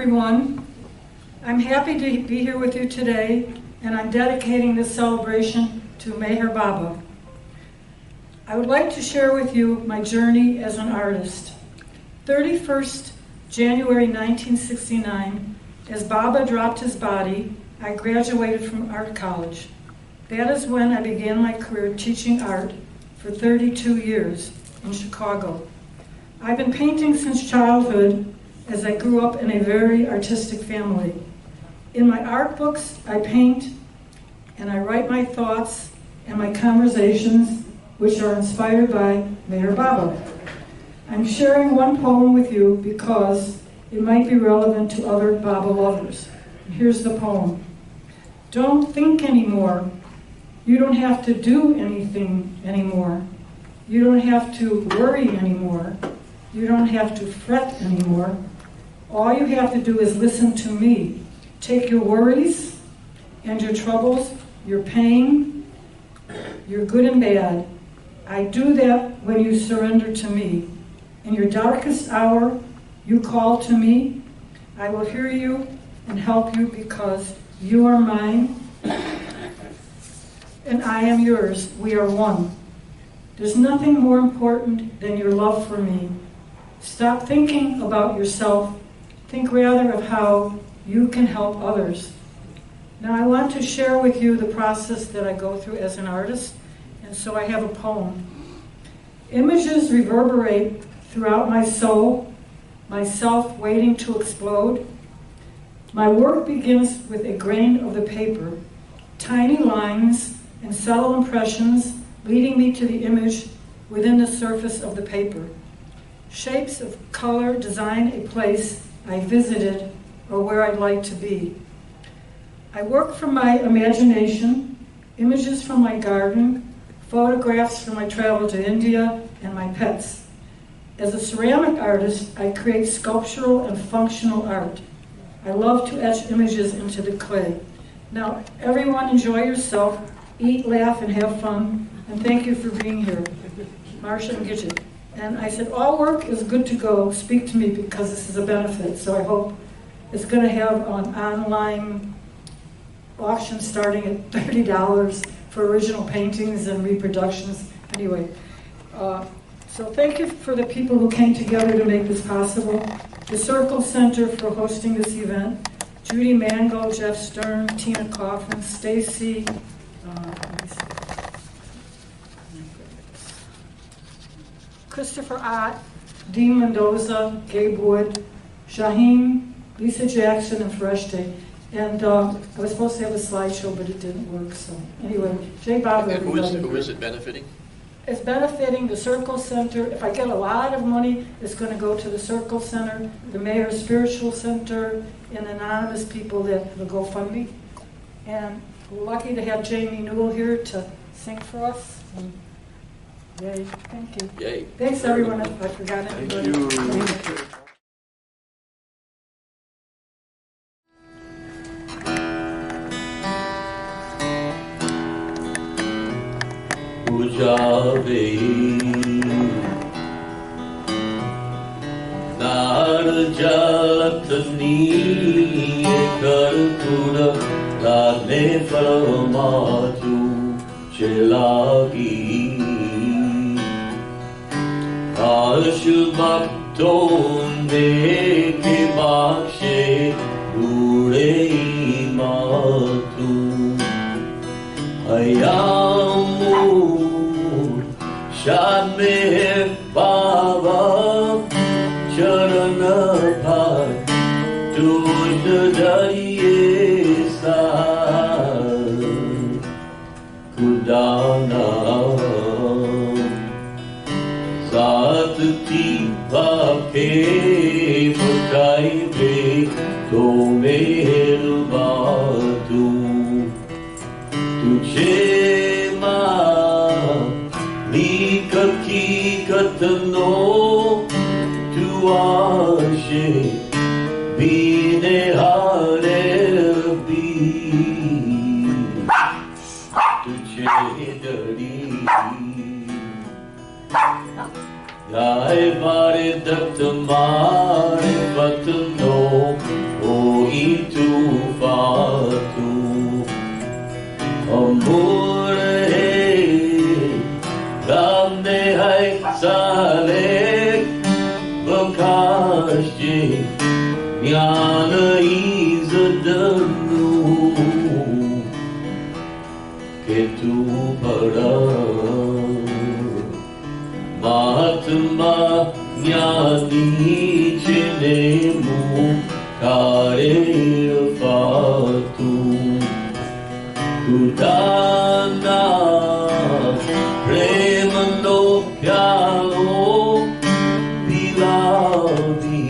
everyone. I'm happy to be here with you today, and I'm dedicating this celebration to Meher Baba. I would like to share with you my journey as an artist. 31st January 1969, as Baba dropped his body, I graduated from art college. That is when I began my career teaching art for 32 years in Chicago. I've been painting since childhood, as I grew up in a very artistic family. In my art books, I paint and I write my thoughts and my conversations, which are inspired by Meher Baba. I'm sharing one poem with you because it might be relevant to other Baba lovers. Here's the poem. Don't think anymore. You don't have to do anything anymore. You don't have to worry anymore. You don't have to fret anymore. All you have to do is listen to me. Take your worries and your troubles, your pain, your good and bad. I do that when you surrender to me. In your darkest hour, you call to me. I will hear you and help you because you are mine and I am yours. We are one. There's nothing more important than your love for me. Stop thinking about yourself. Think rather of how you can help others. Now I want to share with you the process that I go through as an artist, and so I have a poem. Images reverberate throughout my soul, myself waiting to explode. My work begins with a grain of the paper, tiny lines and subtle impressions leading me to the image within the surface of the paper. Shapes of color design a place I visited or where I'd like to be. I work from my imagination, images from my garden, photographs from my travel to India, and my pets. As a ceramic artist, I create sculptural and functional art. I love to etch images into the clay. Now, everyone enjoy yourself, eat, laugh, and have fun, and thank you for being here. Marcia and Gidget. And I said, all work is good to go. Speak to me because this is a benefit. So I hope it's going to have an online auction starting at $30 for original paintings and reproductions. Anyway, so thank you for the people who came together to make this possible. The Circle Center for hosting this event. Judy Mangold, Jeff Stern, Tina Coffin, Stacy, Christopher Ott, Dean Mendoza, Gabe Wood, Shaheen, Lisa Jackson, and Freshte. And I was supposed to have a slideshow, but it didn't work. So anyway, Jay Bob. And who is it benefiting? It's benefiting the Circle Center. If I get a lot of money, it's going to go to the Circle Center, the Mayor's Spiritual Center, and anonymous people that will GoFundMe. And we're lucky to have Jamie Newell here to sing for us. And yay, thank you. Yay. Thanks everyone, if I forgot anybody. Thank you. Pujave Nar jalatni kartura Dane farmaju chelagi Ash bakton de ke bakshe Ure matu Ayamu Shad Meher Baba Charana Bhat Tuj Dariye Sa Kudana Zat Tiva Pe Mutai Pe To Meher Batu Tujhe Ma Nikaki Katano Tu Ashe Bine Hare Bi Tujhe Dari Jai Bari Datta Mari Patano Avne hai salek bakashje Jnana izadanu Ke tu pada Mahatma jnani chinemu Kare fatu Kudana Premano Pyalo Biladi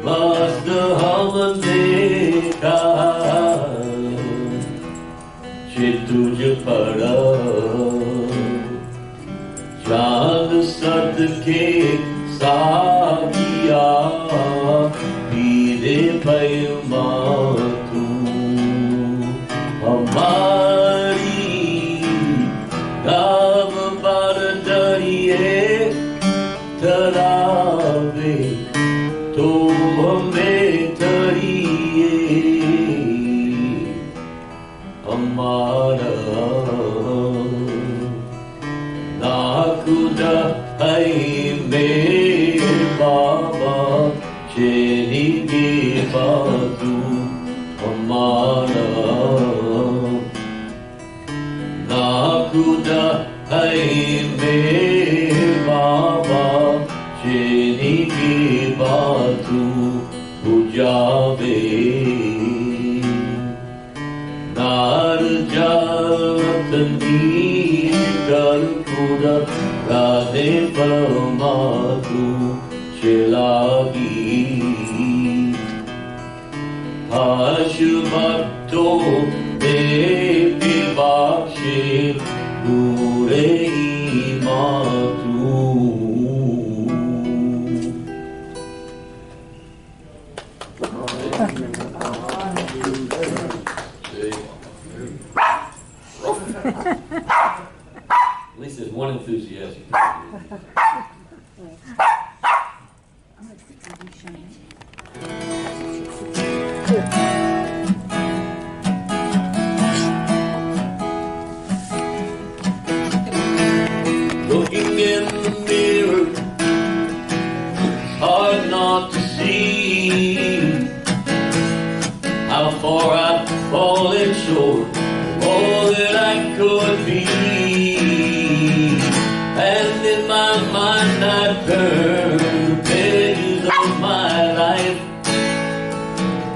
Vasta Hamaneka Chetuj Pada Chand Sadke Sagiya Pide Paimatu Hamari Gav Bardariye Tarave To Hame Tariye Amara Nakuda Hai Me Baba Cheni Ge Badu Amara Nakuda Hai Me Baba Cheni Ge Badu Pujave Narjatani Kalkuda Radhe Paramadu Shelagi Ashubhato Devi Bakshe Gure Matu At least there's one enthusiastic. Looking in the mirror, hard not to see how far I've fallen short of all that I could be. And in my mind I turn the pages of my life,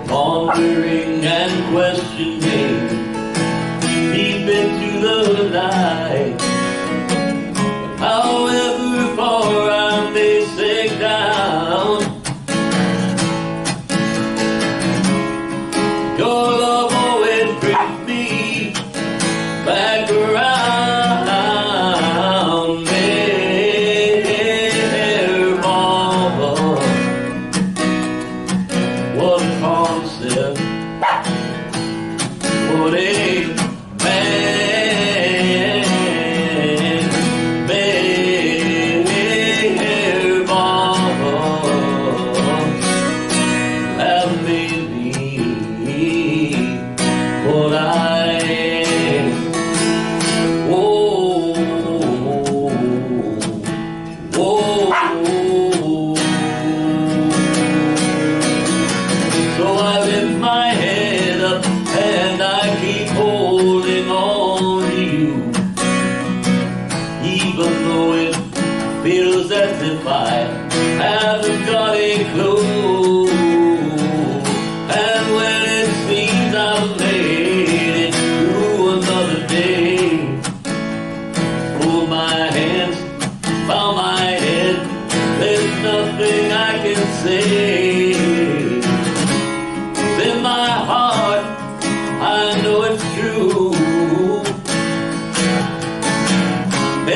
pondering and questioning deep into the night. However far I may sink down, your love always brings me back around. There, Mama, what a concept, what a feels as if I haven't got a clue. And when it seems I've made it through another day, hold my hands, bow my head, there's nothing I can say. 'Cause in my heart I know it's true.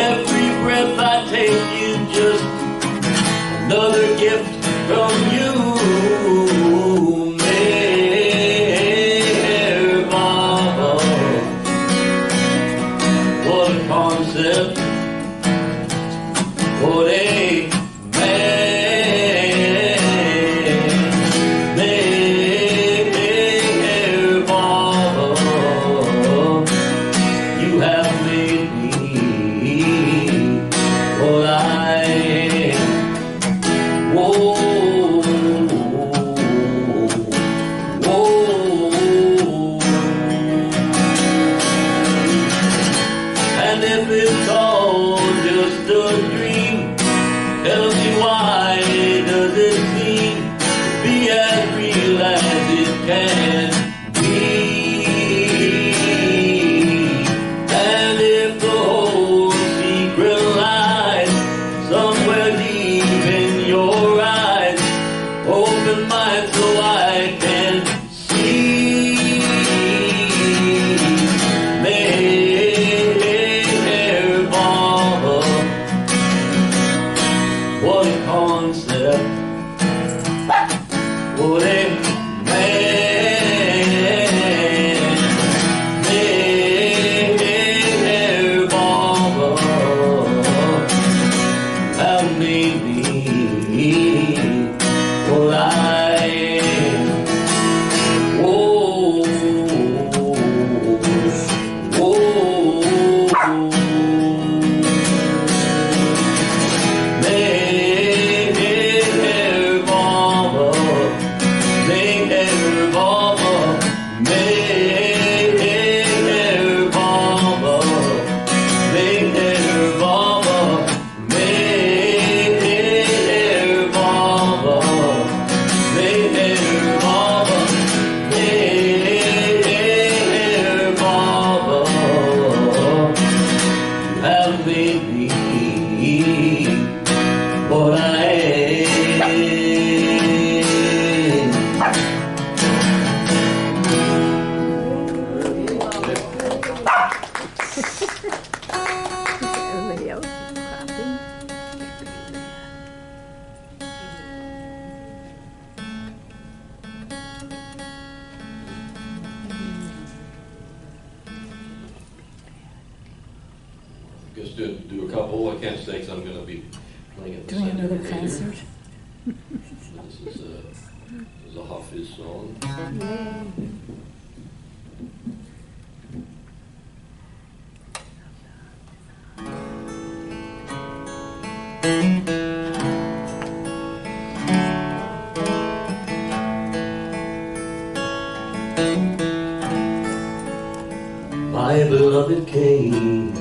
Every breath I take is just another gift from you. Mama, what a concept, what a man. Mama, you have made me what I am. Everybody else is clapping. Just do a couple. I can't stay because I'm going to be playing at the Doing center another later. concert. This is a Hafiz song. My beloved came,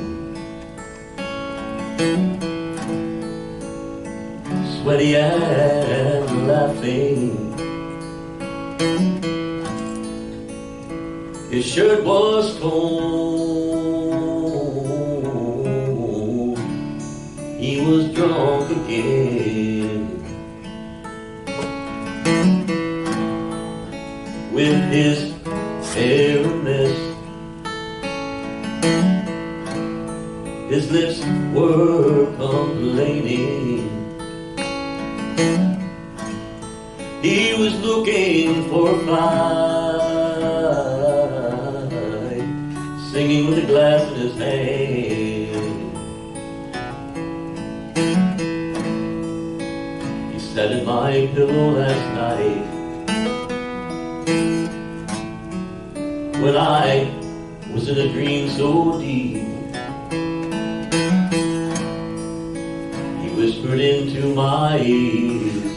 sweaty and laughing. His shirt was torn, he was drunk again. With his hair a mess, his lips were complaining. He was looking for a fight, singing with a glass in his hand. He sat at my pillow last night when I was in a dream so deep. He whispered into my ears,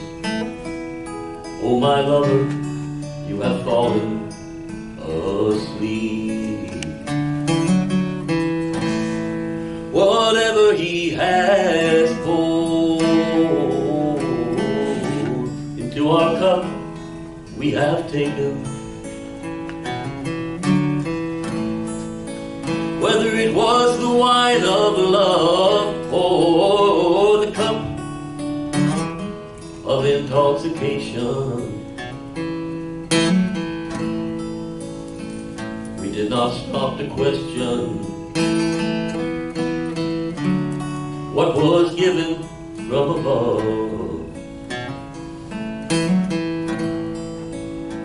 "Oh, my lover, you have fallen asleep." Whatever he has poured into our cup, we have taken. Whether it was the wine of love or the cup of intoxication, we did not stop to question what was given from above.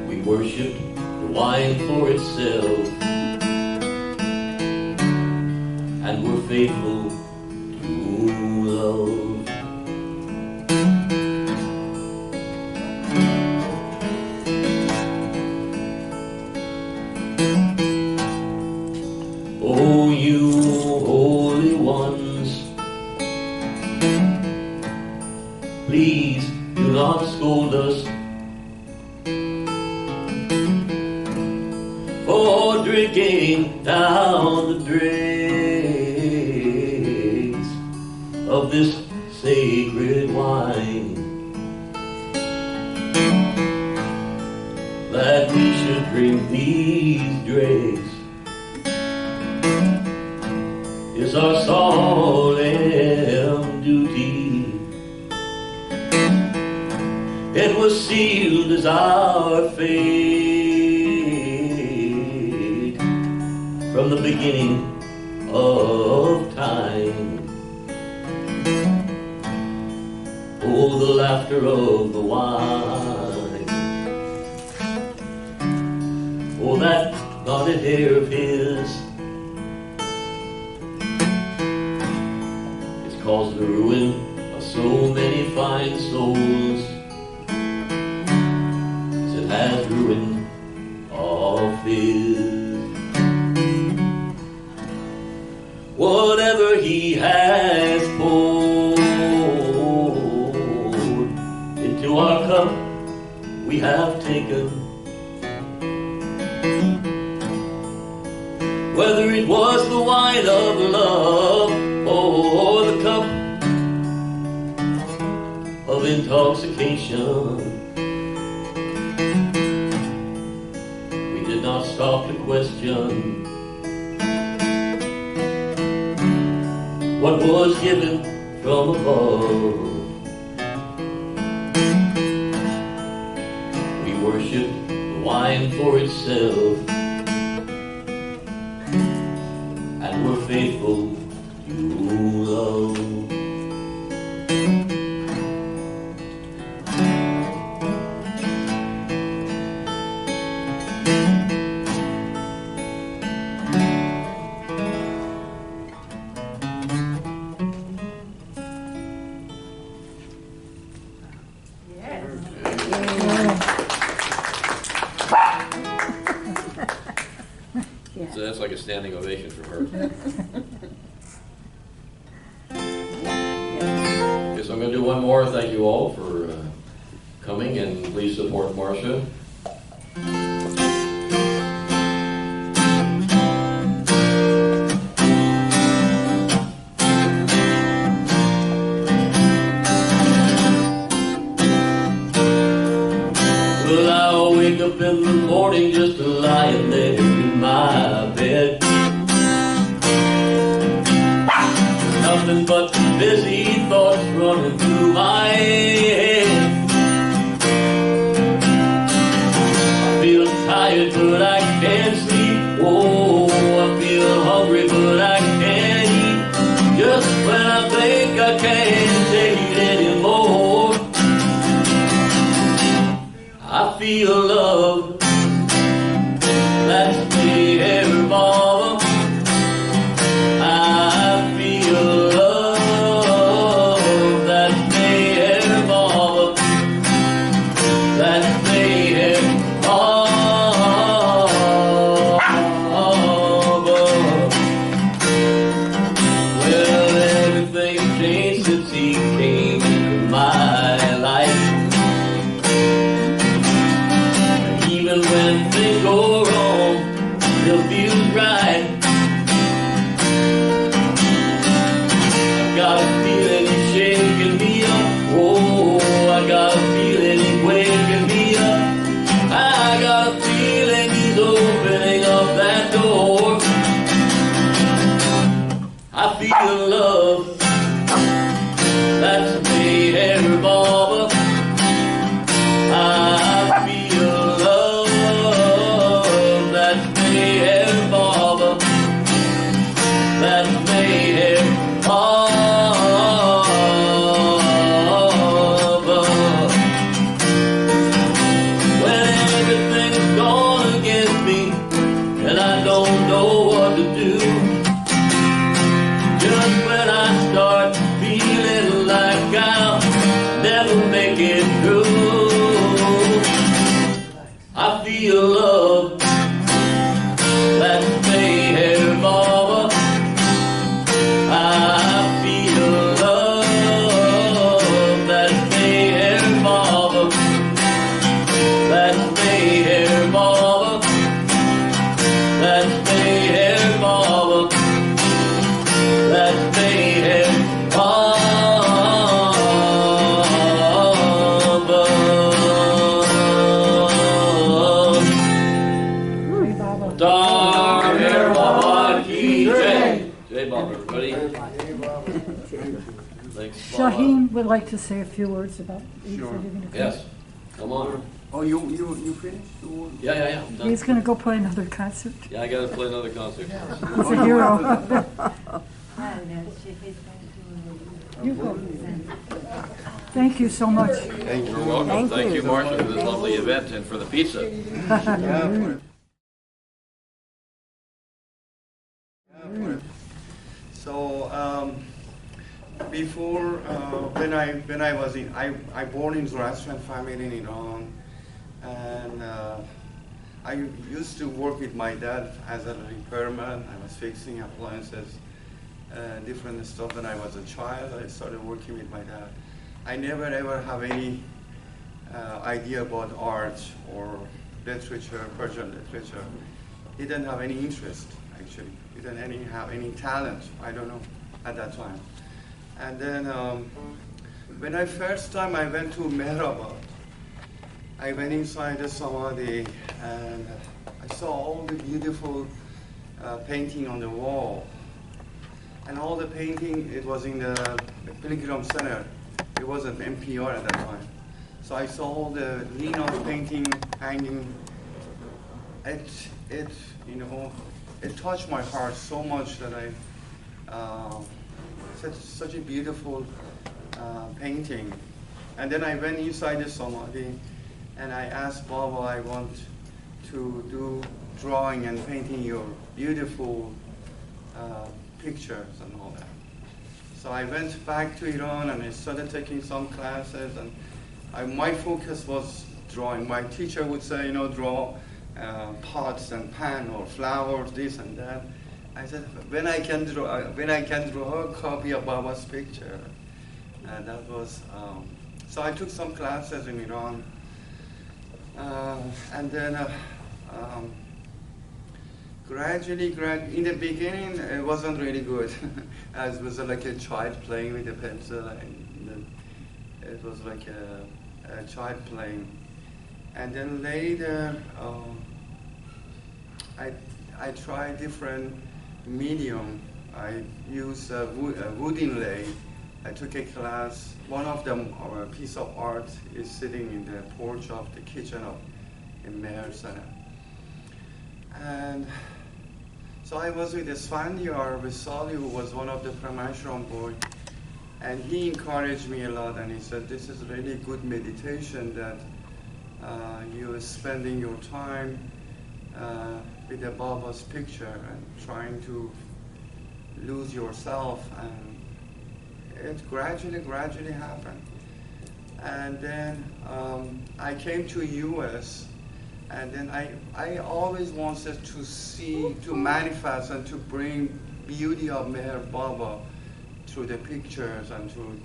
We worshipped the wine for itself and were faithful to love. Oh, you holy ones, please do not scold us for drinking down the dregs of this sacred wine, that we should drink these dregs is our solemn duty. It was sealed as our fate from the beginning of time. Oh, the laughter of the wine. Oh, that knotted hair of his has caused the ruin of so many fine souls. It has ruined of his. Whatever he has poured into our cup, we have taken. Whether it was the wine of love or the cup of intoxication, we did not stop to question what was given from above. We worship the wine for itself, and we're faithful to love. So that's like a standing ovation from her. Okay, so I'm going to do one more. Thank you all for coming, and please support Marcia. Well, I'll wake up in the morning just to lie there in my bed. Nothing but busy thoughts running through my head. I feel tired but I can't sleep. Oh, I feel hungry but I can't eat. Just when I think I can't take it anymore, I feel love. That's me, every mama. I feel love. That's me, every mama. That's me, every mama. Well, everything changed since he came into my life. Even when things go wrong, still feels right. I got a feeling he's shaking me up. Oh, I got a feeling he's waking me up. I got a feeling he's opening up that door. I feel love. That's me, every mama. I feel love. That's me, every mama. That's me, every mama. When everything's gone against me and I don't know what to do, just when I start feeling like I'll never make it through, I feel love. That's me, every mama. I feel love. That's me, every mama. That's me, every mama. That's me, every mama. That's me, every mama. Dar Her Baba Ki Jai. Jai Bob, everybody. Thanks. Shaheen would like to say a few words about Sure. Yes. Come on. Oh, you finished? Yeah. I'm done. He's going to go play another concert. Yeah, I got to play another concert. He's a hero. You go. Thank you so much. Thank You're welcome. Thank you, Marcia, for this lovely event and for the pizza. So before when I was in I born in Zoroastrian family in Iran, and I used to work with my dad as a repairman. I was fixing appliances, different stuff. When I was a child, I started working with my dad. I never ever have any idea about art or literature, Persian literature. He didn't have any interest, actually. He didn't have any talent, I don't know, at that time. And then when I first time I went to Mehrabad, I went inside the Samadhi and I saw all the beautiful painting on the wall. And all the painting, it was in the Pilgrim Center. It wasn't NPR at that time. So I saw all the Leno's painting hanging. It touched my heart so much that such a beautiful painting. And then I went inside the Samadhi and I asked Baba, I want to do drawing and painting your beautiful pictures and all that. So I went back to Iran and I started taking some classes, and my focus was drawing. My teacher would say, draw pots and pan or flowers, this and that. I said, when I can draw a copy of Baba's picture. And that was, so I took some classes in Iran. And then gradually, in the beginning, it wasn't really good. I was like a child playing with a pencil, and it was like a child playing. And then later, I tried different medium. I used wood inlay. I took a class. One of them, a piece of art, is sitting in the porch of the kitchen of in Meher Center. And so I was with Esfandiar Visali, who was one of the Pramashram boys, and he encouraged me a lot, and he said, this is really good meditation that you are spending your time with the Baba's picture and trying to lose yourself, and it gradually happened. And then I came to US, and then I always wanted to manifest and to bring beauty of Meher Baba through the pictures and to,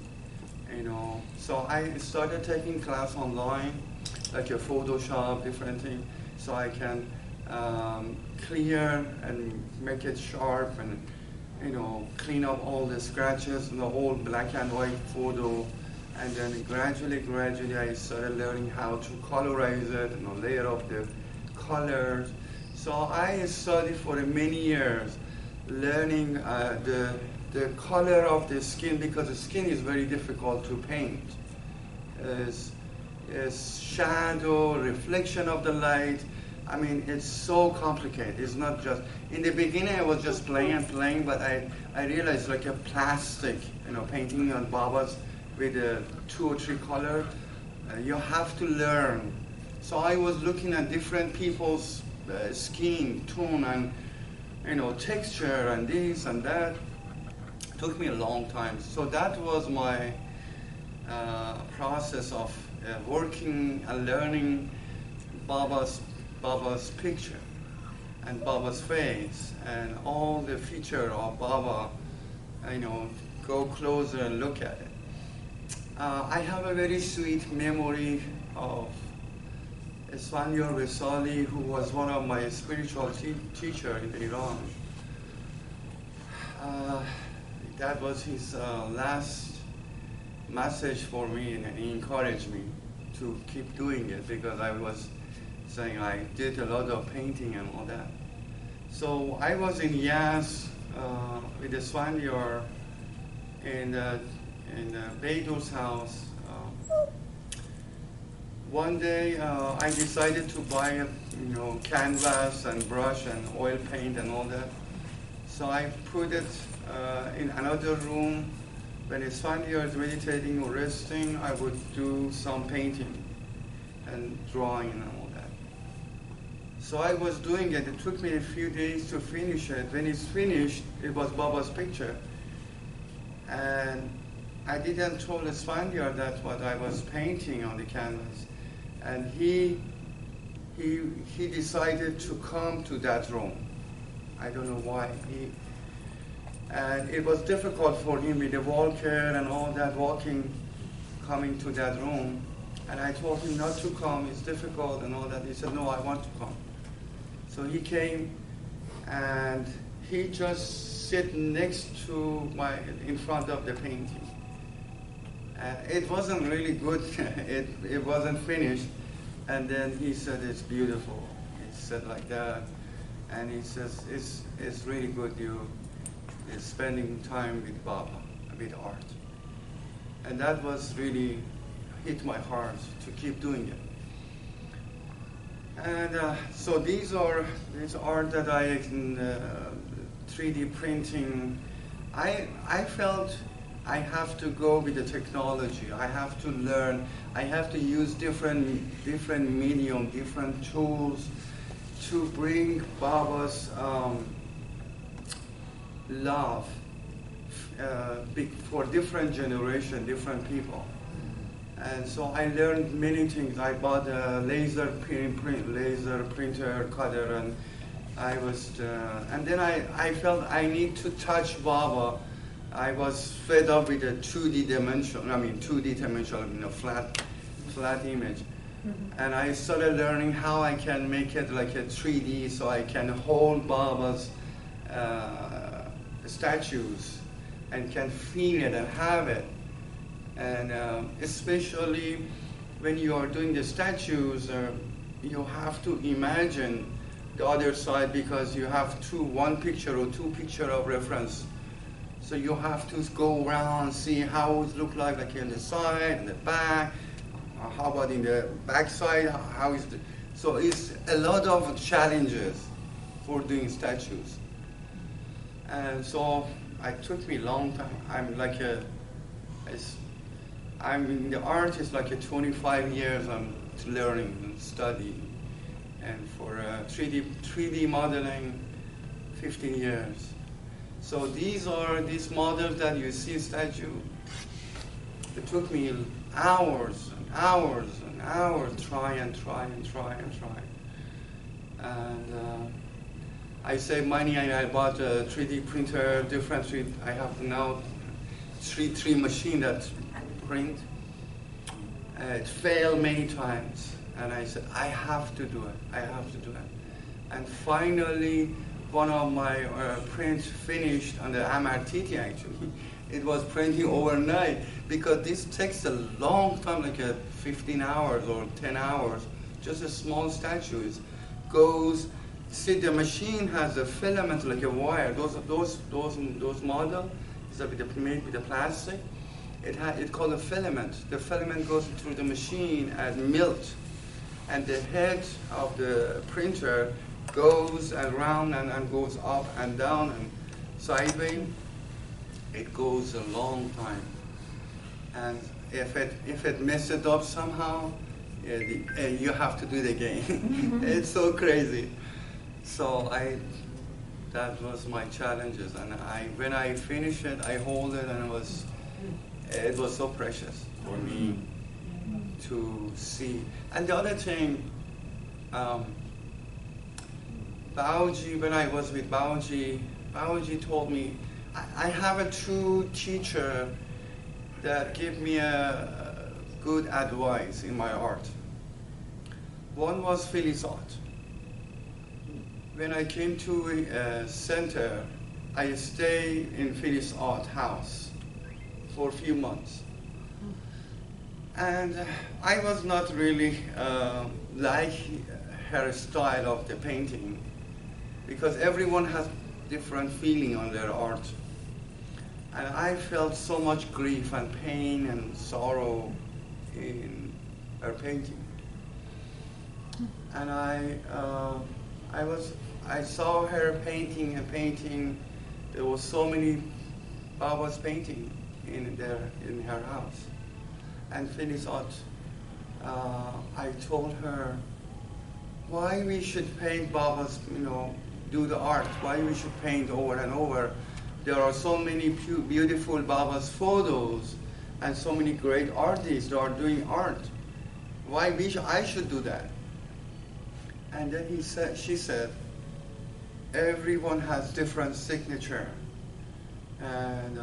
so I started taking class online, like a Photoshop, different things, so I can clear and make it sharp and, clean up all the scratches and the whole black and white photo. And then gradually I started learning how to colorize it and layer up the colors. So I studied for many years, learning the color of the skin, because the skin is very difficult to paint. It's shadow, reflection of the light. I mean, it's so complicated. It's not just, in the beginning I was just playing, but I realized like a plastic, painting on Baba's with 2 or 3 colors, you have to learn. So I was looking at different people's skin tone and, texture and this and that. It took me a long time. So that was my process of working and learning Baba's picture and Baba's face and all the feature of Baba, go closer and look at it. I have a very sweet memory of Esfandiar Visali, who was one of my spiritual teachers in Iran. That was his last message for me, and he encouraged me to keep doing it, because I was saying I did a lot of painting and all that. So I was in Yas with Esfandiar in Beidur's house. One day I decided to buy a canvas and brush and oil paint and all that. So I put it in another room. When Esfandiar is meditating or resting, I would do some painting and drawing and all that. So I was doing it. It took me a few days to finish it. When it's finished, it was Baba's picture. And I didn't tell Esfandiar that what I was painting on the canvas. And he decided to come to that room. I don't know why. And it was difficult for him with the walker and all that, coming to that room. And I told him not to come, it's difficult and all that. He said, no, I want to come. So he came, and he just sit next to in front of the painting. It wasn't really good. it wasn't finished. And then he said, it's beautiful. He said like that. And he says, it's really good. is spending time with Baba, with art. And that was really hit my heart to keep doing it. And so these art that I in 3D printing. I felt I have to go with the technology. I have to learn. I have to use different medium, different tools to bring Baba's love for different generation, different people. And so I learned many things. I bought a laser printer cutter, and I was, and then I felt I need to touch Baba. I was fed up with a 2D dimension, flat image. Mm-hmm. And I started learning how I can make it like a 3D, so I can hold Baba's statues and can feel it and have it. And especially when you are doing the statues, you have to imagine the other side, because you have one picture or two picture of reference. So you have to go around, see how it look like in the side and the back. How about in the back side? How is the? So it's a lot of challenges for doing statues. And so it took me a long time. I'm in the art is like 25 years I'm learning and studying. And for 3D modeling, 15 years. So these models that you see statue. It took me hours and hours and hours, try. And I saved money, and I bought a 3D printer, I have now 3D machine that print. It failed many times. And I said, I have to do it. And finally, one of my prints finished on the MRTT actually. It was printing overnight, because this takes a long time, like 15 hours or 10 hours. Just a small statue see, the machine has a filament like a wire. Those model is made with the plastic. It's called a filament. The filament goes through the machine and melt. And the head of the printer goes around and goes up and down and sideways. It goes a long time. And if it messes up somehow, you have to do it again. It's so crazy. So that was my challenges. And when I finished it, I hold it, and it was so precious for me to see. And the other thing, Baoji, when I was with Baoji told me, I have a true teacher that gave me a good advice in my art. One was Phyllis Art. When I came to a center, I stayed in Phyllis Art house for a few months. And I was not really like her style of the painting, because everyone has different feeling on their art. And I felt so much grief and pain and sorrow in her painting. And I saw her painting. There was so many Baba's painting in her house. And Phyllis Art, I told her why we should paint Baba's, do the art, why we should paint over and over. There are so many beautiful Baba's photos and so many great artists that are doing art. Why I should do that? And then she said, everyone has different signature. And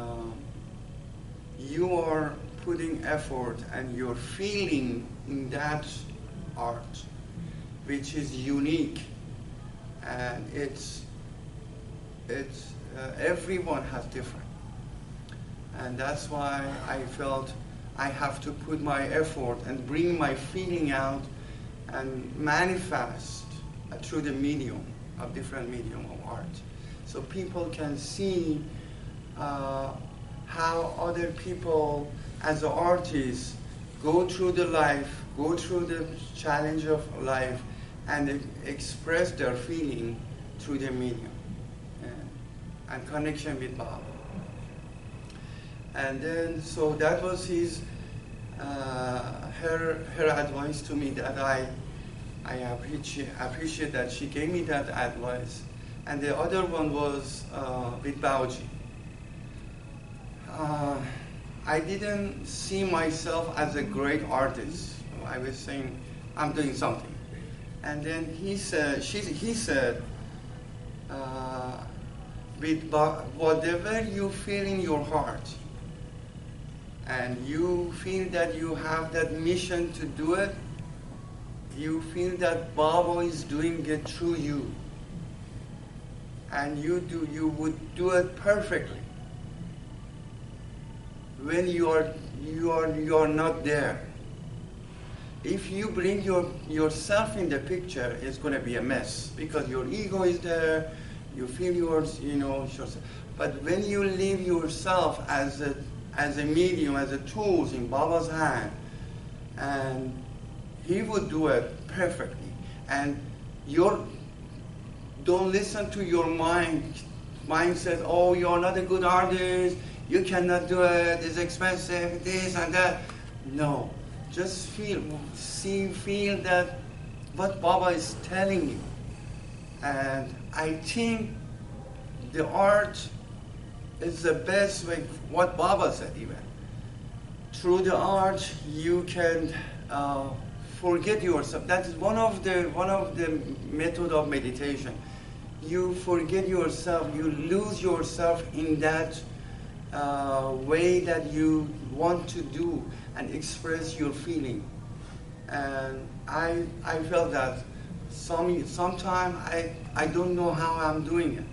you are putting effort and you're feeling in that art, which is unique, and everyone has different, and that's why I felt I have to put my effort and bring my feeling out and manifest through the different medium of art, so people can see how other people as an artist go through the life, go through the challenge of life, and express their feeling through the medium and connection with Baba. And then, so that was his, her advice to me that I appreciate that she gave me that advice. And the other one was with Baoji. I didn't see myself as a great artist. I was saying, I'm doing something. And then he said, with whatever you feel in your heart, and you feel that you have that mission to do it, you feel that Baba is doing it through you, and you would do it perfectly. When you are not there. If you bring yourself in the picture, it's going to be a mess because your ego is there. You feel yourself. But when you leave yourself as a medium, as a tool in Baba's hand, and he would do it perfectly. And don't listen to your mind. Mind says, oh, you're not a good artist. You cannot do it. It's expensive. This and that. No, just feel that what Baba is telling you. And I think the art is the best way. What Baba said, even through the art, you can forget yourself. That is one of the method of meditation. You forget yourself. You lose yourself in that way that you want to do and express your feeling. And I felt that sometime I don't know how I'm doing it.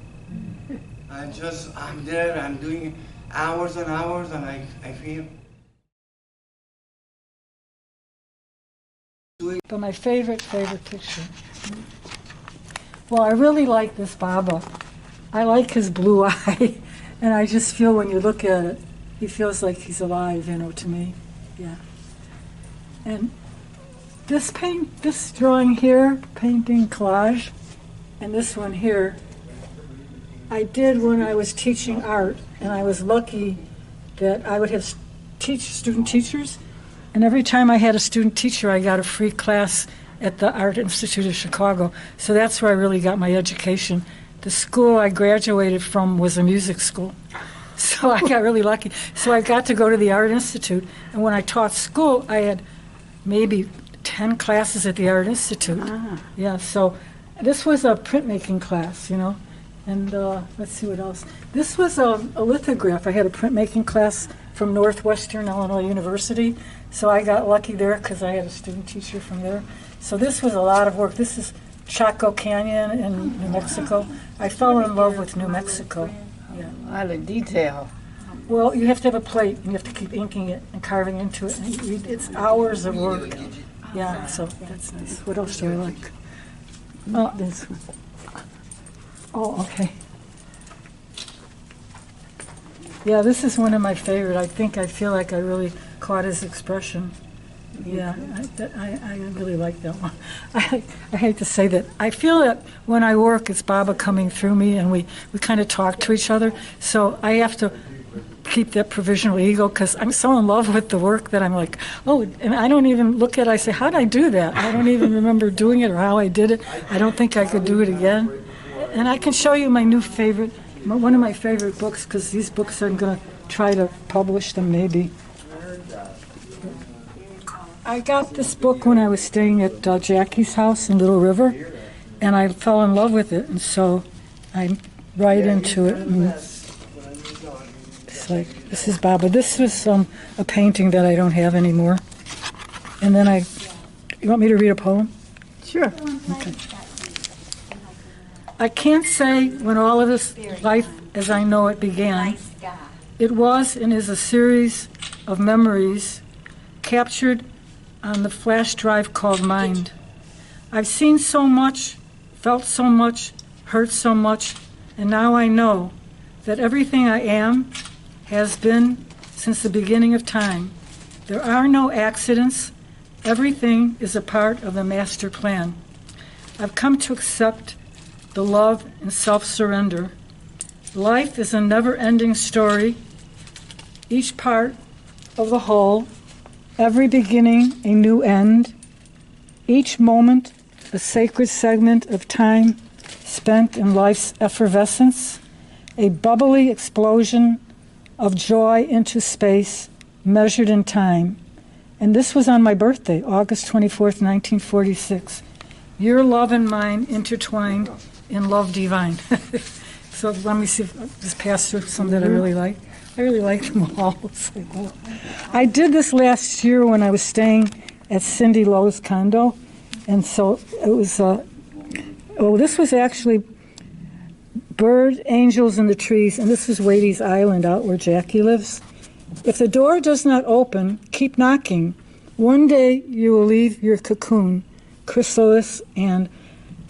I'm there, I'm doing hours and hours, and I feel. But my favorite picture. Well, I really like this Baba. I like his blue eye. And I just feel when you look at it, he feels like he's alive, to me. Yeah. And this drawing here, painting collage, and this one here, I did when I was teaching art, and I was lucky that I would have student teachers, and every time I had a student teacher, I got a free class at the Art Institute of Chicago. So that's where I really got my education. The school I graduated from was a music school. So I got really lucky. So I got to go to the Art Institute. And when I taught school, I had maybe 10 classes at the Art Institute. Yeah, so this was a printmaking class, And let's see what else. This was a lithograph. I had a printmaking class from Northwestern Illinois University. So I got lucky there because I had a student teacher from there. So this was a lot of work. This is Chaco Canyon in New Mexico. I fell in love with New Mexico. Yeah. A lot of detail. Well, you have to have a plate, and you have to keep inking it and carving into it. And it's hours of work. Yeah, so that's nice. What else do I like? Oh, this one. Oh, okay. Yeah, this is one of my favorite. I feel like I really caught his expression. Yeah, I really like that one. I hate to say that. I feel that when I work, it's Baba coming through me, and we kind of talk to each other. So I have to keep that provisional ego because I'm so in love with the work that I'm like, oh, and I don't even look at it. I say, how did I do that? I don't even remember doing it or how I did it. I don't think I could do it again. And I can show you my new favorite, one of my favorite books, because these books I'm going to try to publish them maybe. I got this book when I was staying at Jackie's house in Little River, and I fell in love with it, and so I'm right into it. And it's like, this is Baba. This was a painting that I don't have anymore. And then you want me to read a poem? Sure. Okay. I can't say when all of this life as I know it began. It was and is a series of memories captured on the flash drive called mind. I've seen so much, felt so much, hurt so much, and now I know that everything I am has been since the beginning of time. There are no accidents. Everything is a part of the master plan. I've come to accept the love and self-surrender. Life is a never-ending story, each part of the whole, every beginning a new end, each moment a sacred segment of time spent in life's effervescence, a bubbly explosion of joy into space measured in time. And this was on my birthday, August 24th, 1946. Your love and mine intertwined in love divine. So let me see if I just pass through some that I really like. I really like them all. I did this last year when I was staying at Cindy Lowe's condo. And so it was, this was actually bird angels in the trees. And this is Wadey's Island out where Jackie lives. If the door does not open, keep knocking. One day you will leave your cocoon, chrysalis, and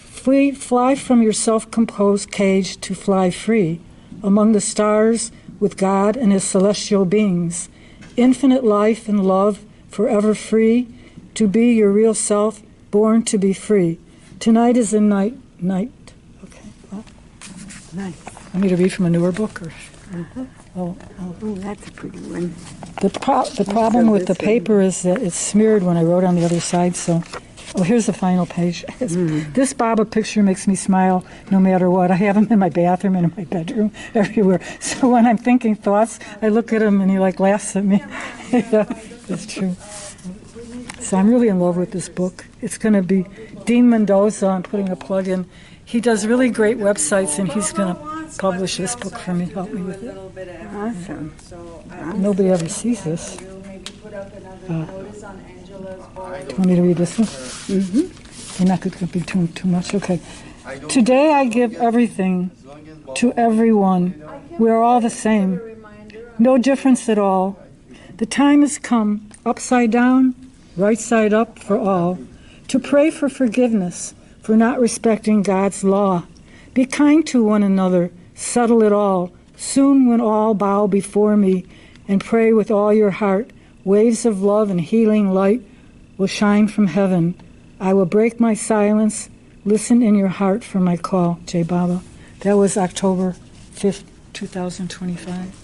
fly from your self-composed cage to fly free among the stars with God and his celestial beings. Infinite life and love, forever free, to be your real self, born to be free. Tonight is the night. Okay. Well, Nice. want me to read from a newer book? Or? Oh, that's a pretty one. The problem with the paper is that it's smeared when I wrote on the other side, so... Oh, here's the final page. This Baba picture makes me smile no matter what. I have him in my bathroom and in my bedroom, everywhere. So when I'm thinking thoughts, I look at him and he laughs at me. Yeah, it's true. So I'm really in love with this book. It's going to be Dean Mendoza. I'm putting a plug in. He does really great websites, and he's going to publish this book for me, help me with it. Awesome. Nobody ever sees this. Do you want me to read this one? Mm-hmm. You're not going to be too much? Okay. Today I give everything to everyone. We are all the same. No difference at all. The time has come, upside down, right side up for all, to pray for forgiveness for not respecting God's law. Be kind to one another, settle it all. Soon when all bow before me and pray with all your heart, waves of love and healing light will shine from heaven. I will break my silence. Listen in your heart for my call. Jai Baba. That was October 5th, 2025.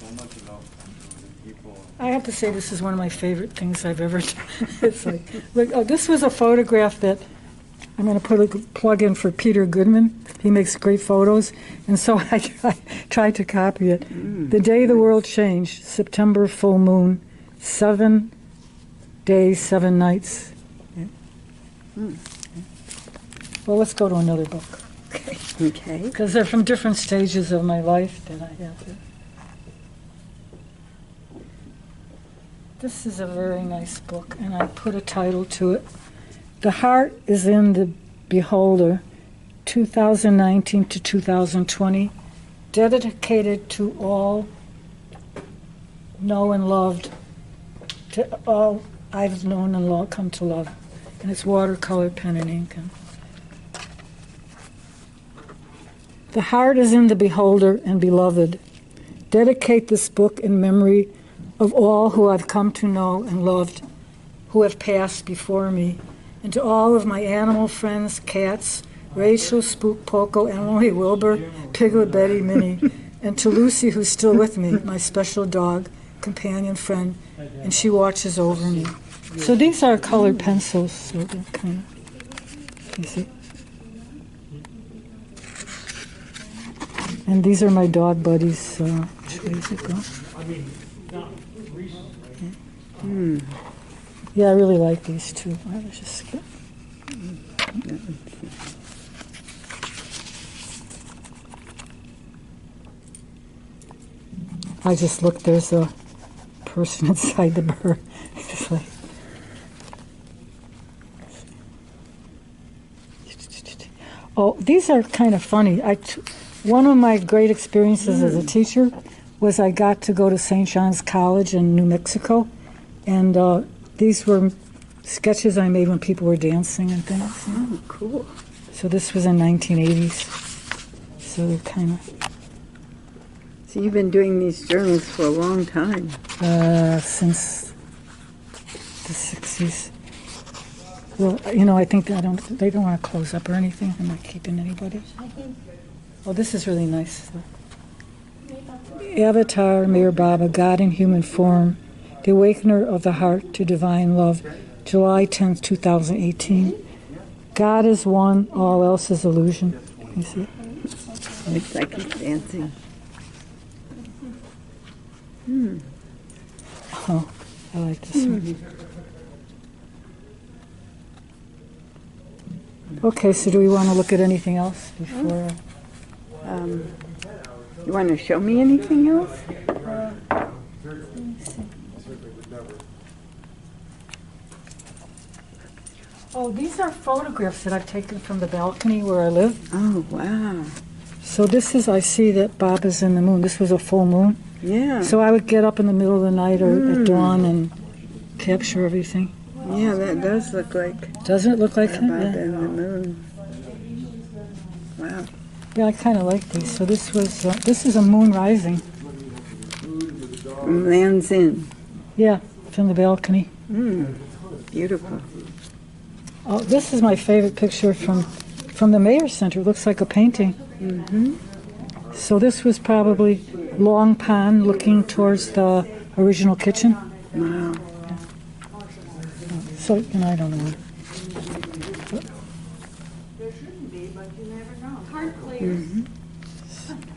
I have to say this is one of my favorite things I've ever done. It's like, look, this was a photograph that I'm going to put a plug in for Peter Goodman. He makes great photos. And so I tried to copy it. The day the world changed, September full moon, 7 days, 7 nights. Yeah. Well, let's go to another book. Okay. Because they're from different stages of my life that I have to. This is a very nice book, and I put a title to it. The Heart is in the Beholder, 2019 to 2020, dedicated to all know and loved, to all I've known and come to love. And it's watercolor, pen, and ink. The heart is in the beholder and beloved. Dedicate this book in memory of all who I've come to know and loved, who have passed before me, and to all of my animal friends, cats, Rachel, Spook, Poco, Emily, Wilbur, Piglet, Betty, Minnie, and to Lucy, who's still with me, my special dog, companion, friend, and she watches over me. So these are colored pencils, so they're kind of, you see? And these are my dog buddies. Which way does it go? Yeah, I really like these too. Let's just skip. I just looked, there's a person inside the bird. It's like, oh, these are kind of funny. One of my great experiences as a teacher was I got to go to St. John's College in New Mexico, and these were sketches I made when people were dancing and things. Oh, cool. So this was in 1980s. So they're kind of... So you've been doing these journals for a long time. Since the 60s. Well, I think they don't want to close up or anything. I'm not keeping anybody. Oh, this is really nice. Avatar, Mayor Baba, God in human form, the awakener of the heart to divine love, July 10th, 2018. God is one, all else is illusion. You see it? Looks like he's dancing. Oh, I like this one. Okay, so do we want to look at anything else before? You want to show me anything else? Oh, these are photographs that I've taken from the balcony where I live. Oh, wow. So this is, I see that Bob is in the moon. This was a full moon. Yeah. So I would get up in the middle of the night or at dawn and capture everything. Yeah, that does look like Doesn't it look like him? Bob Yeah. and the moon. Wow. Yeah, I kind of like these. So this is a moon rising. Lands in. Yeah, from the balcony. Beautiful. Oh, this is my favorite picture from the Mayor's Center. It looks like a painting. So this was probably Long Pond looking towards the original kitchen. Wow. So, I don't know.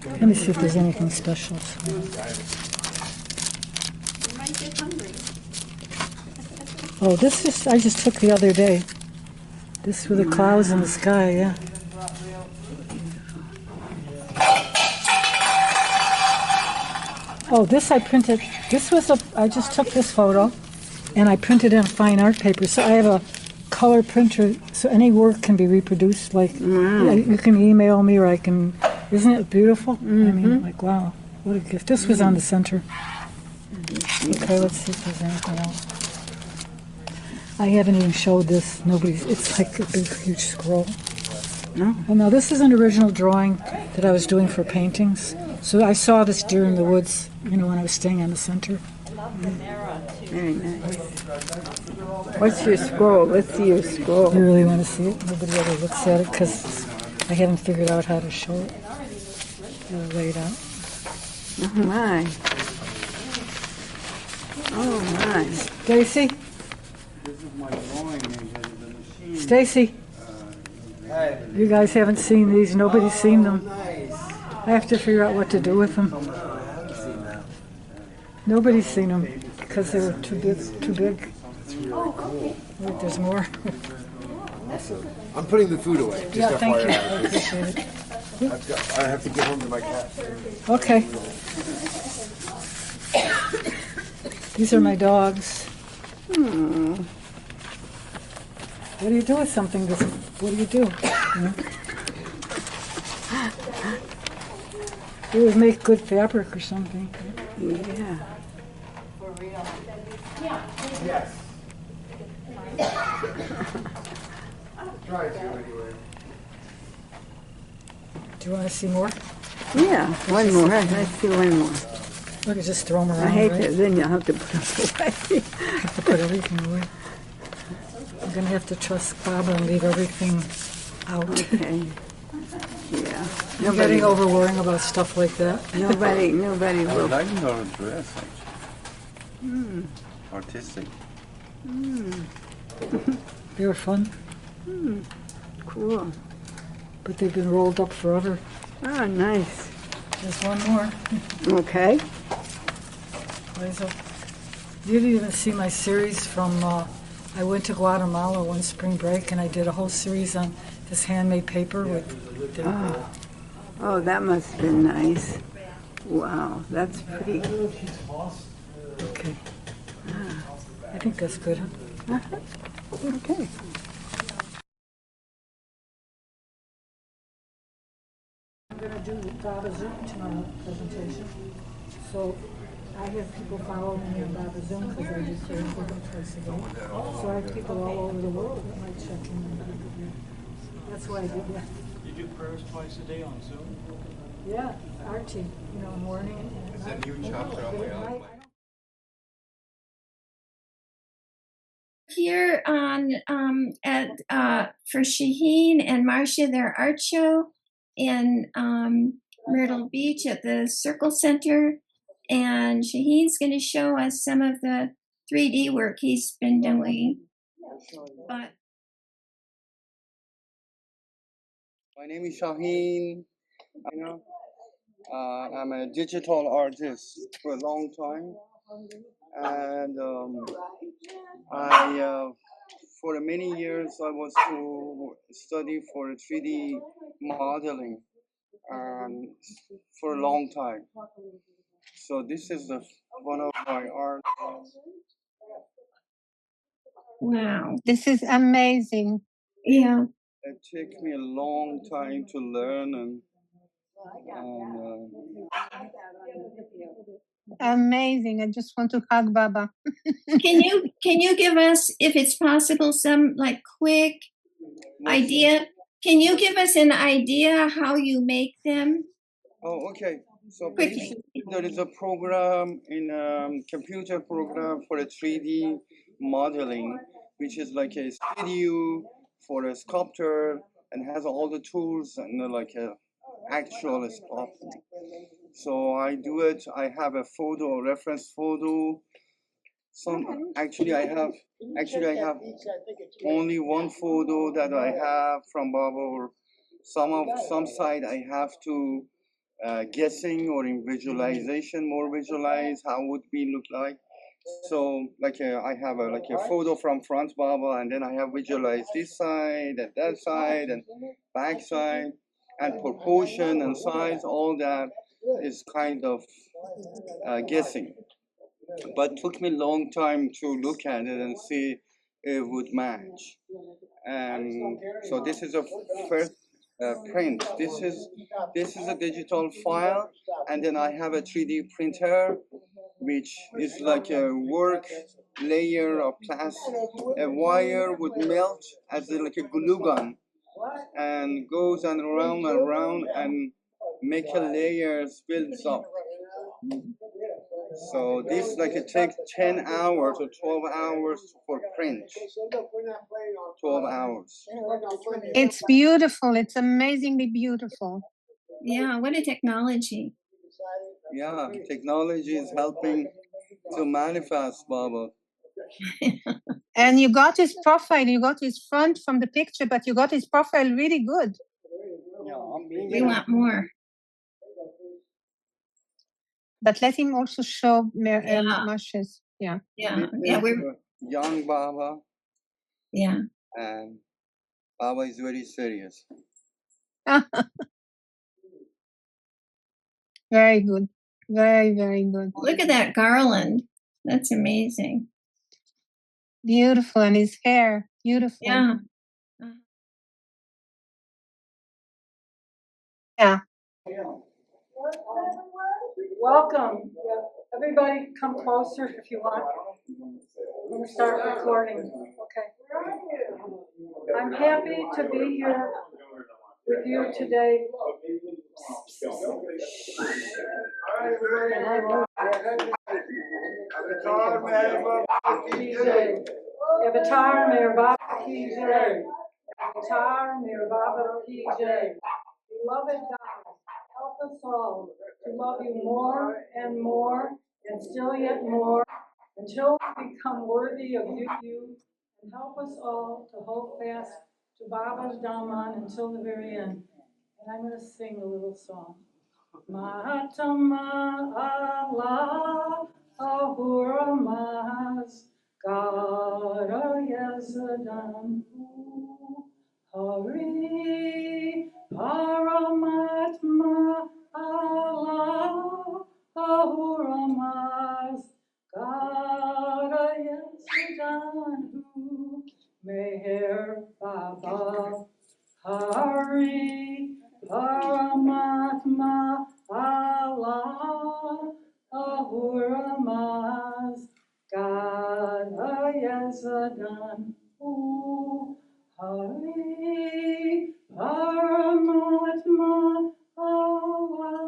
Let me see if there's anything special. Oh, I just took the other day. This with the clouds in the sky, yeah. Oh, this I printed. I just took this photo and I printed in fine art paper. So I have a color printer, so any work can be reproduced. Like, you can email me or I can, isn't it beautiful? I mean, like, wow, what a gift. This was on the center. Okay, let's see if there's anything else. I haven't even showed this. It's like a big, huge scroll. No? Oh, no, this is an original drawing that I was doing for paintings. So I saw this deer in the woods, when I was staying on the center. Very nice. What's your scroll? Let's see your scroll. You really want to see it? Nobody ever looks at it because I haven't figured out how to show it. Lay it out. Oh, my. Oh, my. Stacy? This is my drawing, the machine. Stacy? You guys haven't seen these. Nobody's seen them. I have to figure out what to do with them. Nobody's seen them because they were too big. Wait, there's more. I'm putting the food away. Just Yeah, thank you. FYI. I appreciate it. I have to get home to my cat. Okay. These are my dogs. What do you do with something? What do you do? It would make good fabric or something. Yeah. Yes. Try to anyway. Do you want to see more? Yeah, one more. Let's see one more. Look, just throw them around. I hate right? that. Then you'll have to put them away. I have to put everything away. I'm going to have to trust Baba and leave everything out. Okay. Yeah. I'm getting over worrying about stuff like that. Nobody I will. like your dress, actually. Artistic. They were fun, Cool. but they've been rolled up forever. Oh, nice. There's one more. Okay. You didn't even see my series from, I went to Guatemala one spring break and I did a whole series on this handmade paper with Oh, that must have been nice. Wow, that's pretty. okay. I think that's good. Huh? Okay. I'm going to do Baba Zoom tomorrow presentation. So I have people follow me on Baba Zoom because I do Zoom twice a day. So I have people all over the world that might check in. That's why I did that. You do prayers twice a day on Zoom? Yeah, Archie, morning and It's a night. new chapter of my life. Here on at for Shaheen and Marcia, their art show in Myrtle Beach at the Circle Center, and Shaheen's going to show us some of the 3D work he's been doing. But My name is Shaheen. I'm a digital artist for a long time, and for many years I was to study for 3D modeling, and for a long time. So this is one of my art. wow, This is amazing. yeah. It took me a long time to learn, and Amazing. I just want to hug Baba. Can you give us, if it's possible, some like quick idea? Can you give us an idea how you make them? Oh, okay. So Quickly. basically, there is a program in computer program for a 3D modeling, which is like a studio for a sculptor and has all the tools and like a actual sculptor. So I do it. I have a photo, a reference photo. Actually I have only one photo that I have from Baba. Or some side I have to guessing or in visualization, more visualize how would be look like. So like I have like a photo from front Baba, and then I have visualized this side and that side and back side and proportion and size. All that is kind of guessing, but took me a long time to look at it and see if it would match. And so this is a first print. This is a digital file, and then I have a 3D printer, which is like a work layer of plastic. A wire would melt as like a glue gun, and goes and around and make a layers builds up. So this like it takes 10 hours or 12 hours for print. 12 hours. It's beautiful. It's amazingly beautiful. Yeah, what a technology. Yeah, technology is helping to manifest, Baba. And you got his profile, you got his front from the picture, but you got his profile really good. We want more. But let him also show Marcia's. Yeah. Yeah. Yeah. We're young Baba. Yeah. And Baba is very serious. Very good. Very, very good. Look at that garland. That's amazing. Beautiful. And his hair. Beautiful. Yeah. Yeah. Welcome. Everybody come closer if you want. I'm going to start recording. Okay. I'm happy to be here with you today. Avatar Mayor Baba Ki Jai. Avatar Mayor Baba Ki Jai. Beloved God, help us all to love you more and still yet more, until we become worthy of you, and help us all to hold fast to Baba's Dhamman until the very end. And I'm going to sing a little song. Mahatma Allah Ahura Mas Gara Yazadam Hari Paramatma Allah Ahura Mas Gara Yazadam Meher Baba Hari Paramatma Allah Ahura Mas Gara Yazadam Hari Paramatma Allah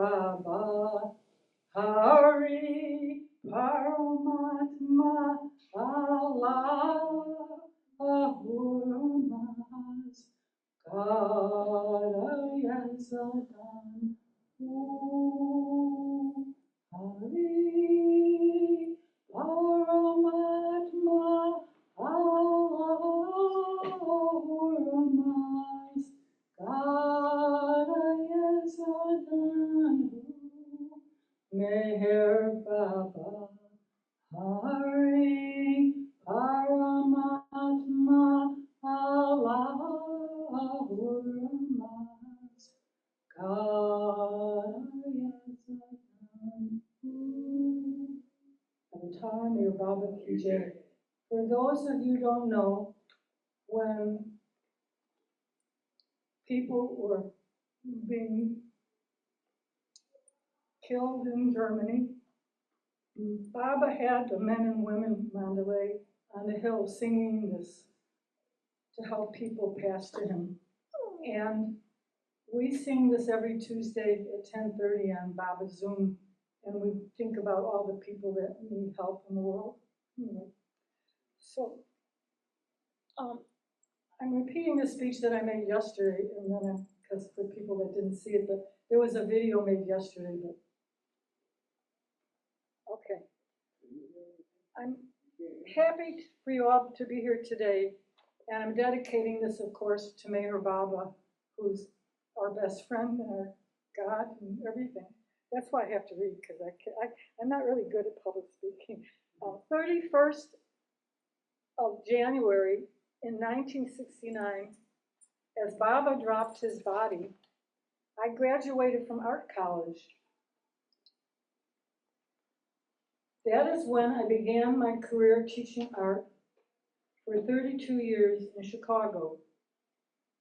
Baba, Hari Paramatma Allah Ahurmas Karaya Sadan Hari Paramatma Ahurmas Karaya Sadan Meher Baba Hari Paramatma Allah Hurmas Karaya Sadhan Avatar Mir Baba Ki Jai. For those of you who don't know, when people were being killed in Germany, Baba had the men and women Mandalay on the hill singing this to help people pass to him. And we sing this every Tuesday at 10:30 on Baba's Zoom, and we think about all the people that need help in the world. Anyway, so I'm repeating the speech that I made yesterday, and then because for people that didn't see it, but there was a video made yesterday. But okay. I'm happy for you all to be here today, and I'm dedicating this, of course, to Meher Baba, who's our best friend and our God and everything. That's why I have to read, because I'm not really good at public speaking. 31st of January in 1969, as Baba dropped his body, I graduated from art college. That is when I began my career teaching art for 32 years in Chicago.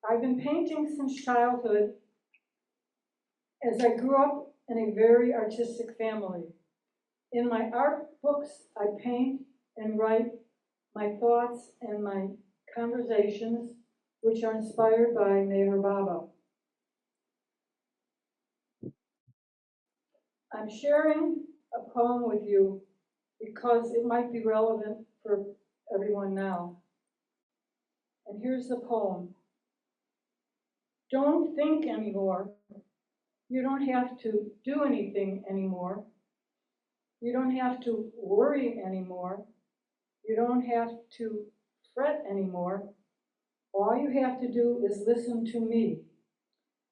I've been painting since childhood, as I grew up in a very artistic family. In my art books, I paint and write my thoughts and my conversations, which are inspired by Meher Baba. I'm sharing a poem with you because it might be relevant for everyone now. And here's the poem. Don't think anymore. You don't have to do anything anymore. You don't have to worry anymore. You don't have to fret anymore. All you have to do is listen to me.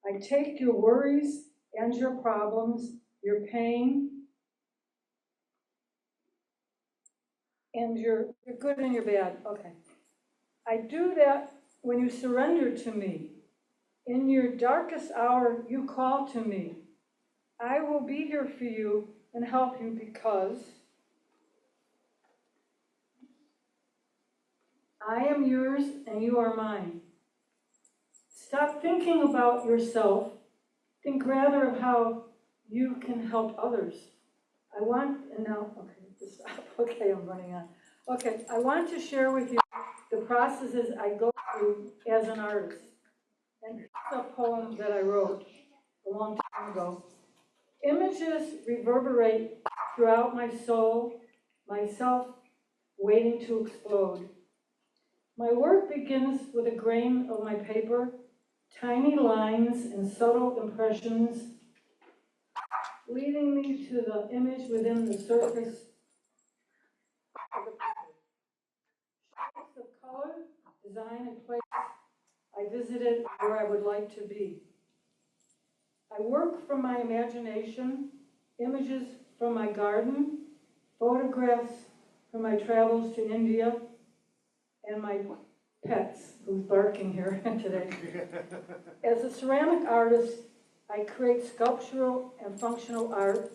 I take your worries and your problems, your pain, and your good and your bad. Okay. I do that when you surrender to me. In your darkest hour, you call to me. I will be here for you and help you because I am yours and you are mine. Stop thinking about yourself. Think rather of how you can help others. I want to share with you the processes I go through as an artist. And here's a poem that I wrote a long time ago. Images reverberate throughout my soul, myself waiting to explode. My work begins with a grain of my paper, tiny lines and subtle impressions, leading me to the image within the surface of the paper. Shapes of color, design, and place I visited where I would like to be. I work from my imagination, images from my garden, photographs from my travels to India, and my pets, who's barking here today. As a ceramic artist, I create sculptural and functional art,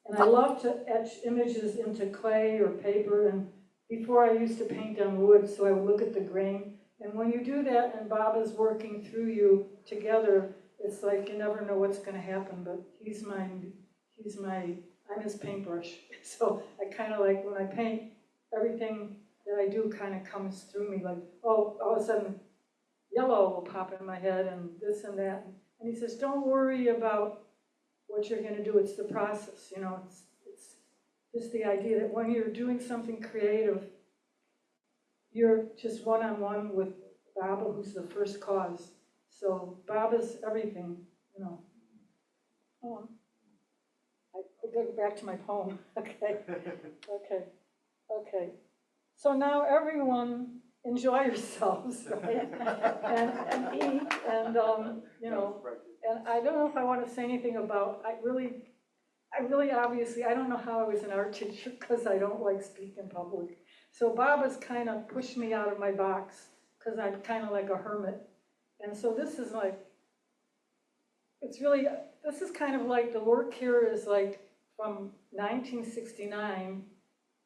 and I love to etch images into clay or paper, and before I used to paint on wood, so I would look at the grain. And when you do that and Baba's working through you together, it's like you never know what's going to happen, but I'm his paintbrush. So I kind of like, when I paint, everything that I do kind of comes through me, like, oh, all of a sudden, yellow will pop in my head and this and that. And he says, don't worry about what you're going to do. It's the process, you know. It's just the idea that when you're doing something creative, you're just one-on-one with Baba, who's the first cause. So Baba's everything, you know. Oh, I gotta go back to my poem. Okay, okay. So now everyone enjoy yourselves, right? and eat, and you know. And I don't know if I want to say anything about. I really obviously I don't know how I was an art teacher because I don't like speak in public. So Baba's kind of pushed me out of my box because I'm kind of like a hermit. And so this is like, this is kind of like the work here is like from 1969.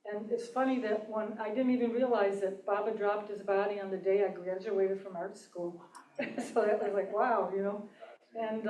And it's funny that when I didn't even realize that Baba dropped his body on the day I graduated from art school. So that was like, wow, you know. And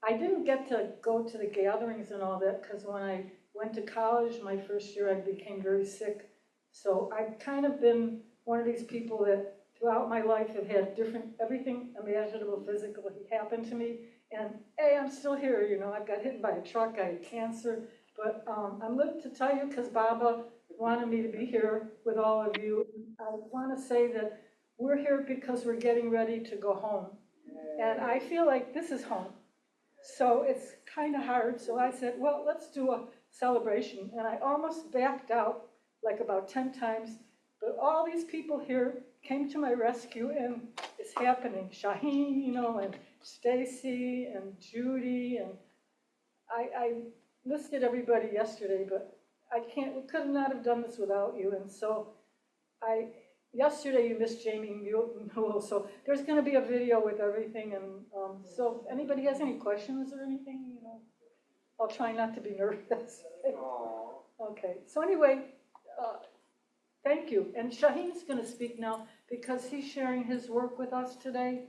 I didn't get to go to the gatherings and all that because when I went to college my first year, I became very sick. So I've kind of been one of these people that throughout my life have had everything imaginable physically happened to me. And hey, I'm still here, you know. I got hit by a truck, I had cancer. But I'm living to tell you because Baba wanted me to be here with all of you. I want to say that we're here because we're getting ready to go home. And I feel like this is home. So it's kind of hard. So I said, well, let's do a celebration. And I almost backed out like about 10 times. But all these people here came to my rescue, and it's happening. Shaheen, you know, and Stacy, and Judy, and I listed everybody yesterday, but we could not have done this without you. And so yesterday you missed Jamie Mule, so there's going to be a video with everything. And so if anybody has any questions or anything, you know, I'll try not to be nervous. Okay, so anyway, thank you. And Shaheen's going to speak now because he's sharing his work with us today.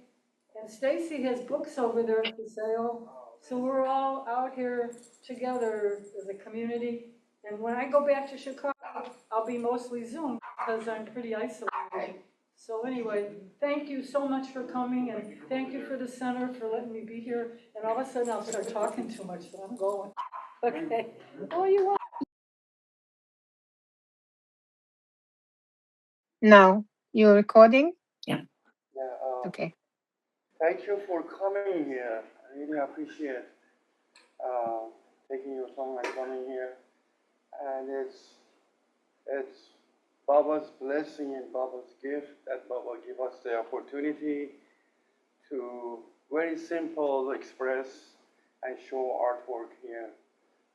And Stacy has books over there for sale. So we're all out here together as a community. And when I go back to Chicago, I'll be mostly Zoom because I'm pretty isolated. So anyway, thank you so much for coming, and thank you for the center for letting me be here. And all of a sudden I'll start talking too much, so I'm going. Okay. Oh, you want? Now, you're recording? Yeah. Okay. Thank you for coming here. I really appreciate taking your time and coming here. And it's Baba's blessing and Baba's gift that Baba give us the opportunity to very simple express and show artwork here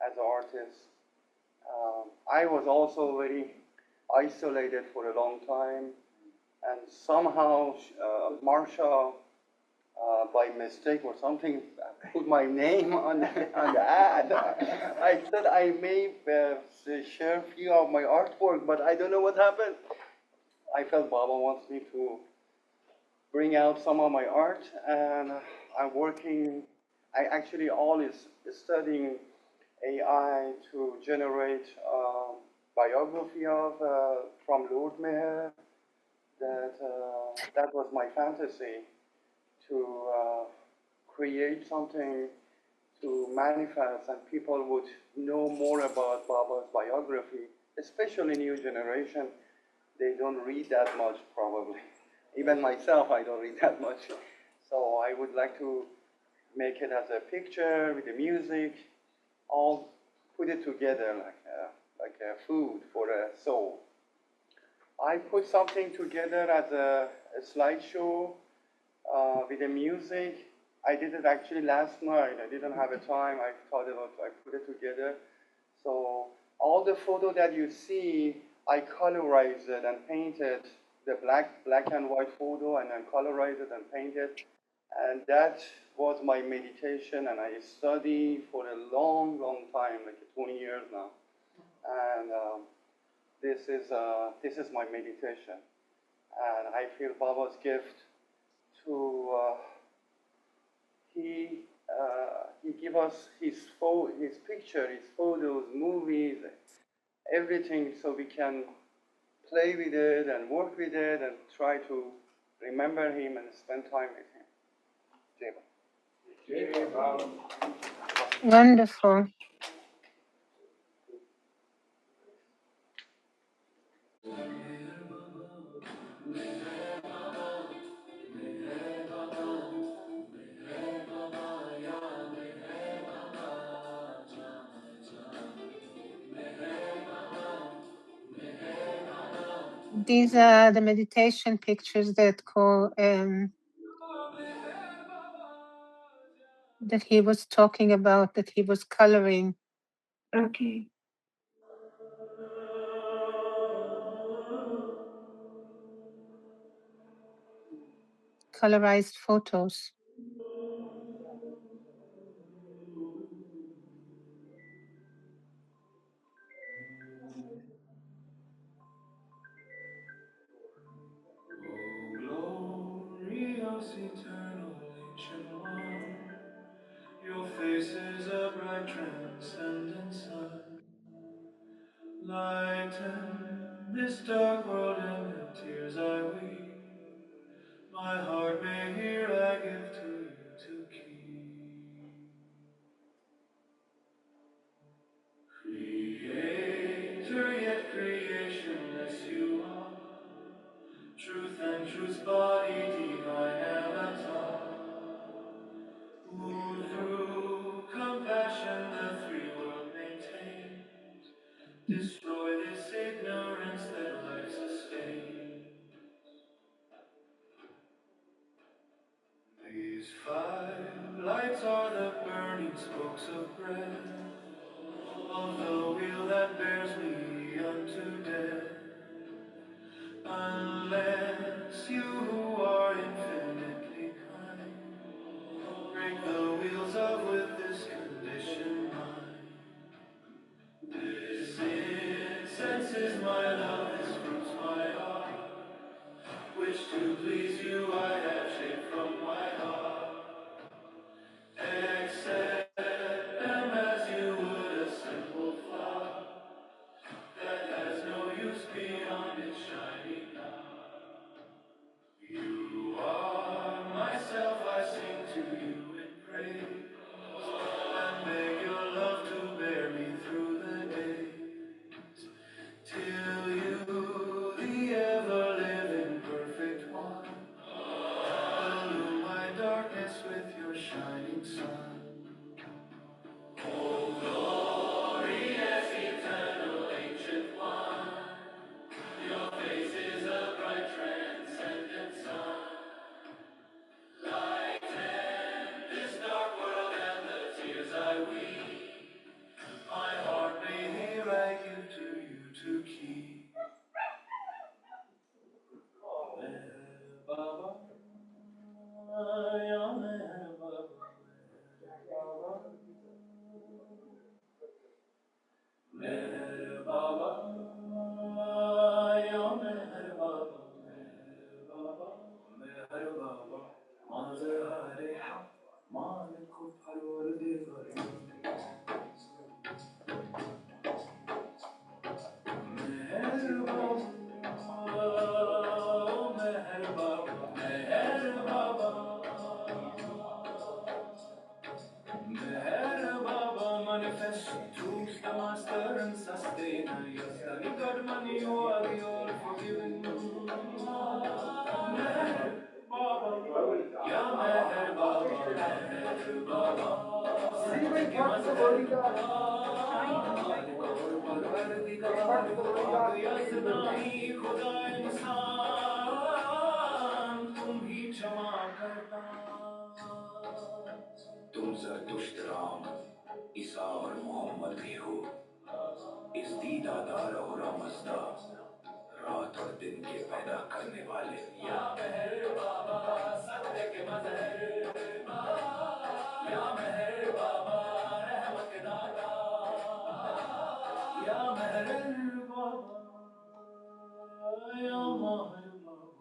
as an artist. I was also very isolated for a long time, and somehow Marcia, by mistake or something, put my name on the ad. I said I may share a few of my artwork, but I don't know what happened. I felt Baba wants me to bring out some of my art, and I'm working. I actually always studying AI to generate biography of from Lord Mayor. That was my fantasy, to create something to manifest and people would know more about Baba's biography, especially new generation. They don't read that much probably. Even myself, I don't read that much. So I would like to make it as a picture with the music, all put it together like a food for a soul. I put something together as a slideshow with the music. I did it actually last night. I didn't have a time. I thought about I put it together. So all the photo that you see, I colorized it and painted the black and white photo, and then colorized it and painted. And that was my meditation, and I study for a long, long time, like 20 years now. And this is my meditation. And I feel Baba's gift to he give us his picture, his photos, movies, everything, so we can play with it and work with it and try to remember him and spend time with him. Jeba. Wonderful. These are the meditation pictures that that he was talking about, that he was coloring. Okay. Colorized photos. Glorious eternal ancient one, your face is a bright transcendent sun. Lighten this dark world and the tears I weep. My heart may hear, I give to you to keep. Creator, yet creationless you are. Truth and truth's body, divine avatar. Who through compassion the three world maintains. Destroy this ignorance that life sustains. These five lights are the burning spokes of breath of the wheel that bears me unto death. Unless you who are infinitely kind break the wheels of with this conditioned mind. This incense is my love, this fruit's my art, which to please you I have shaped from my heart. Accept them as you would a simple flower that has no use beyond its shining hour. You are myself, I sing to you in praise, and beg your love to bear me through the day, till you, the ever-living perfect one, illume my darkness with your shining sun. Glorious, eternal, ancient one, your face is a bright transcendent sun. Lighten this dark world and the tears I weep. My heart may hear, I give to you to keep. Baba, ya Meher Baba, Meher Baba, ya Meher Baba, Meher Baba, Mazhar-e Haq, Malik Parvardigar. Meher Baba, Meher Baba, Meher Baba. Meher Baba, manifest truth, the master and sustainer. Yes, the God man, you are the all forgiving. Meher Baba, ya Meher Baba, Meher Baba. परवरदिगार यज़नाई खुदा इंसान तुम ही क्षमा करता तुम ज़रतुश्त राम ईसा और मोहम्मद भी हो इस दीदादार और मज़दा रात और दिन के पैदा करने वाले या मेहर बाबा सत्य के मज़हर या मेहर बाबा रहमत के दाता या मेहर बाबा या मेहर बाबा.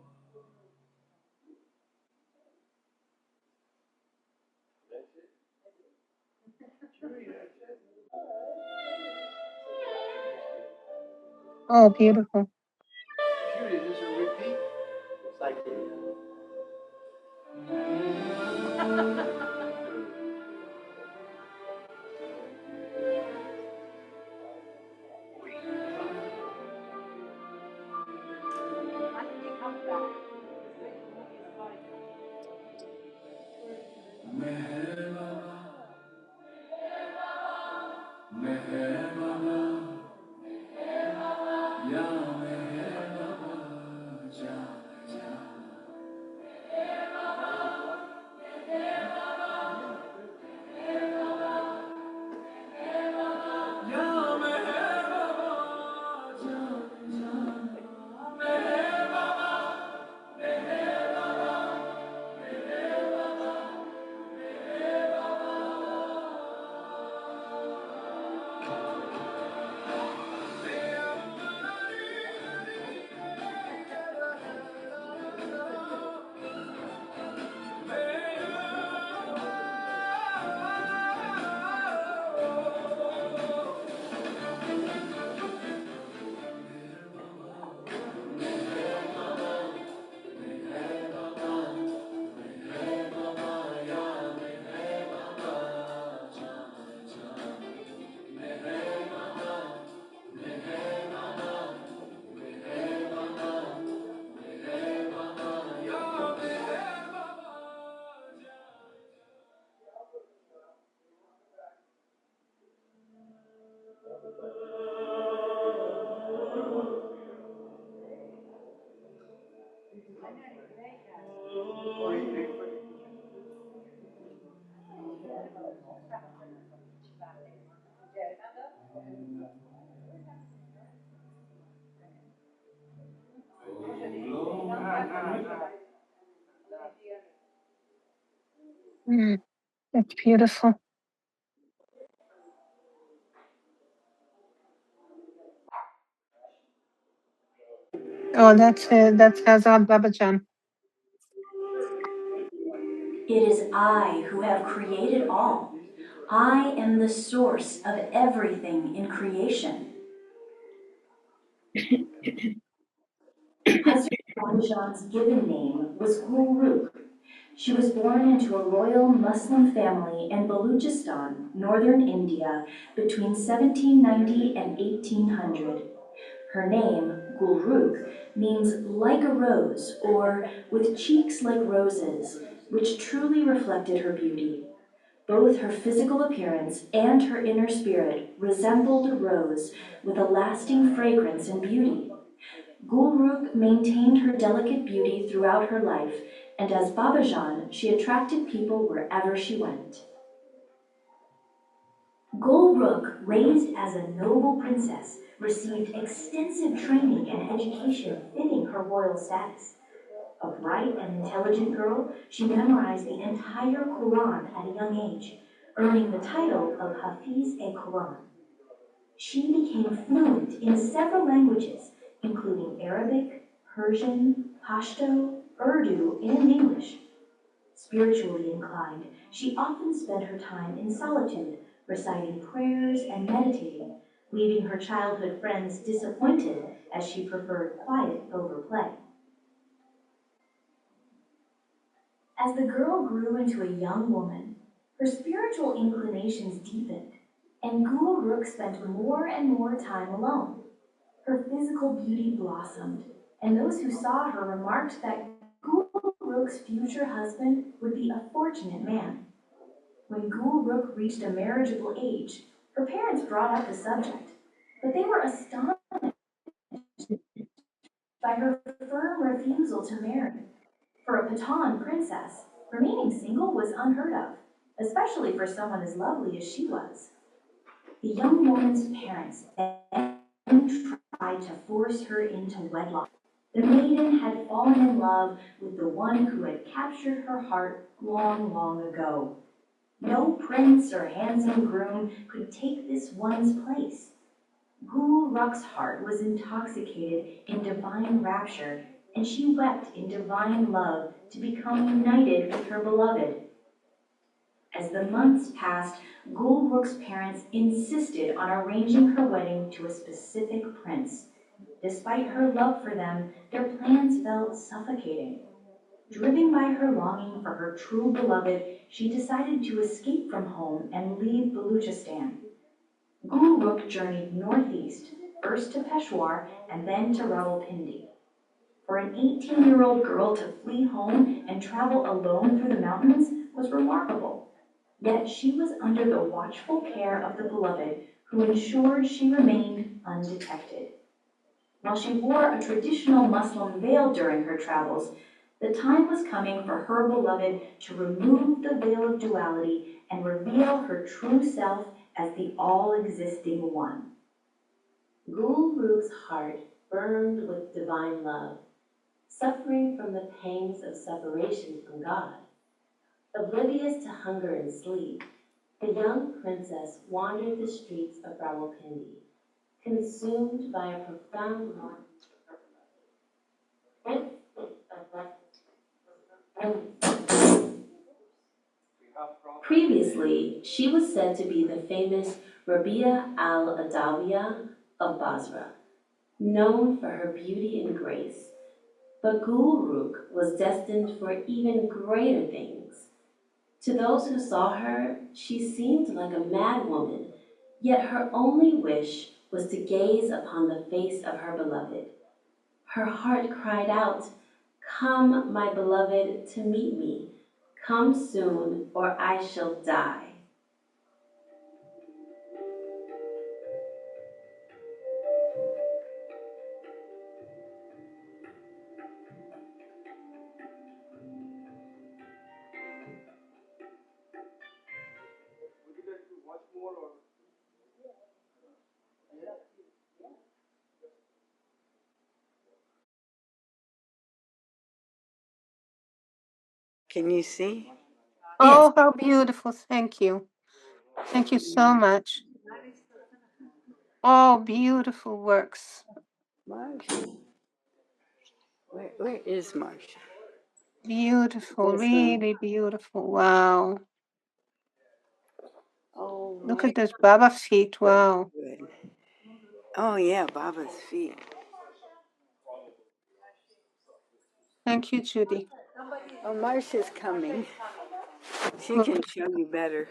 Oh, beautiful. Judy, is this a repeat? It's like Mm, that's beautiful. Oh, that's Hazrat Babajan. It is I who have created all. I am the source of everything in creation. Hazrat Babajan's given name was Gul Rukh. She was born into a royal Muslim family in Baluchistan, northern India, between 1790 and 1800. Her name, Gulrukh, means like a rose, or with cheeks like roses, which truly reflected her beauty. Both her physical appearance and her inner spirit resembled a rose with a lasting fragrance and beauty. Gulrukh maintained her delicate beauty throughout her life, and as Babajan, she attracted people wherever she went. Gulrukh, raised as a noble princess, received extensive training and education fitting her royal status. A bright and intelligent girl, she memorized the entire Quran at a young age, earning the title of Hafiz-e-Quran. She became fluent in several languages, including Arabic, Persian, Pashto, Urdu, and English. Spiritually inclined, she often spent her time in solitude, reciting prayers and meditating, leaving her childhood friends disappointed as she preferred quiet over play. As the girl grew into a young woman, her spiritual inclinations deepened, and Gulrukh spent more and more time alone. Her physical beauty blossomed, and those who saw her remarked that Gulrukh's future husband would be a fortunate man. When Gulrukh reached a marriageable age, her parents brought up the subject, but they were astonished by her firm refusal to marry. For a Pathan princess, remaining single was unheard of, especially for someone as lovely as she was. The young woman's parents then tried to force her into wedlock. The maiden had fallen in love with the one who had captured her heart long, long ago. No prince or handsome groom could take this one's place. Gulrukh's heart was intoxicated in divine rapture, and she wept in divine love to become united with her beloved. As the months passed, Gulrukh's parents insisted on arranging her wedding to a specific prince. Despite her love for them, their plans felt suffocating. Driven by her longing for her true beloved, she decided to escape from home and leave Baluchistan. Gulrukh journeyed northeast, first to Peshawar and then to Rawalpindi. For an 18-year-old girl to flee home and travel alone through the mountains was remarkable. Yet she was under the watchful care of the beloved, who ensured she remained undetected. While she wore a traditional Muslim veil during her travels, the time was coming for her beloved to remove the veil of duality and reveal her true self as the all-existing one. Gulrukh's heart burned with divine love, suffering from the pangs of separation from God. Oblivious to hunger and sleep, the young princess wandered the streets of Rawalpindi, consumed by a profound longing. Previously, she was said to be the famous Rabia al-Adawiya of Basra, known for her beauty and grace. But Gulrukh was destined for even greater things. To those who saw her, she seemed like a mad woman, yet her only wish was to gaze upon the face of her beloved. Her heart cried out, "Come, my beloved, to meet me. Come soon, or I shall die." Can you see? Oh, how beautiful. Thank you. Thank you so much. Oh, beautiful works. Marcia. Where is Marcia? Beautiful, This one. really beautiful. Wow. Oh, Look at those Baba feet. Wow. good. Oh, yeah, Baba's feet. Thank you, Judy. Oh, Marcia's coming. She Look, can show you better.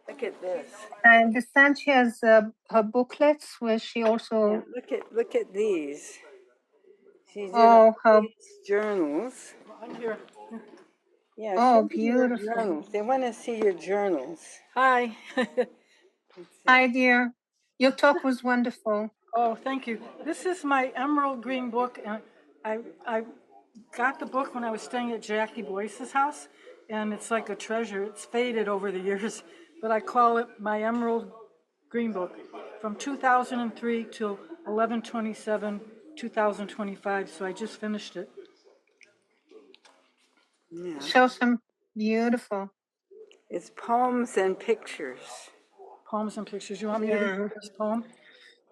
Look at this. I understand she has her booklets where she Yeah, also. look at these. She did Oh, how. these journals. Yeah, show Oh, me your beautiful. journals. They want to see your journals. Hi. Hi, dear. Your talk was wonderful. Oh, thank you. This is my emerald green book, and I got the book when I was staying at Jackie Boyce's house, and it's like a treasure. It's faded over the years, but I call it my emerald green book from 2003 till 11/27/2025. So I just finished it. Yeah. Show some beautiful. It's poems and pictures. Poems and pictures. You want me to Yeah. read this poem?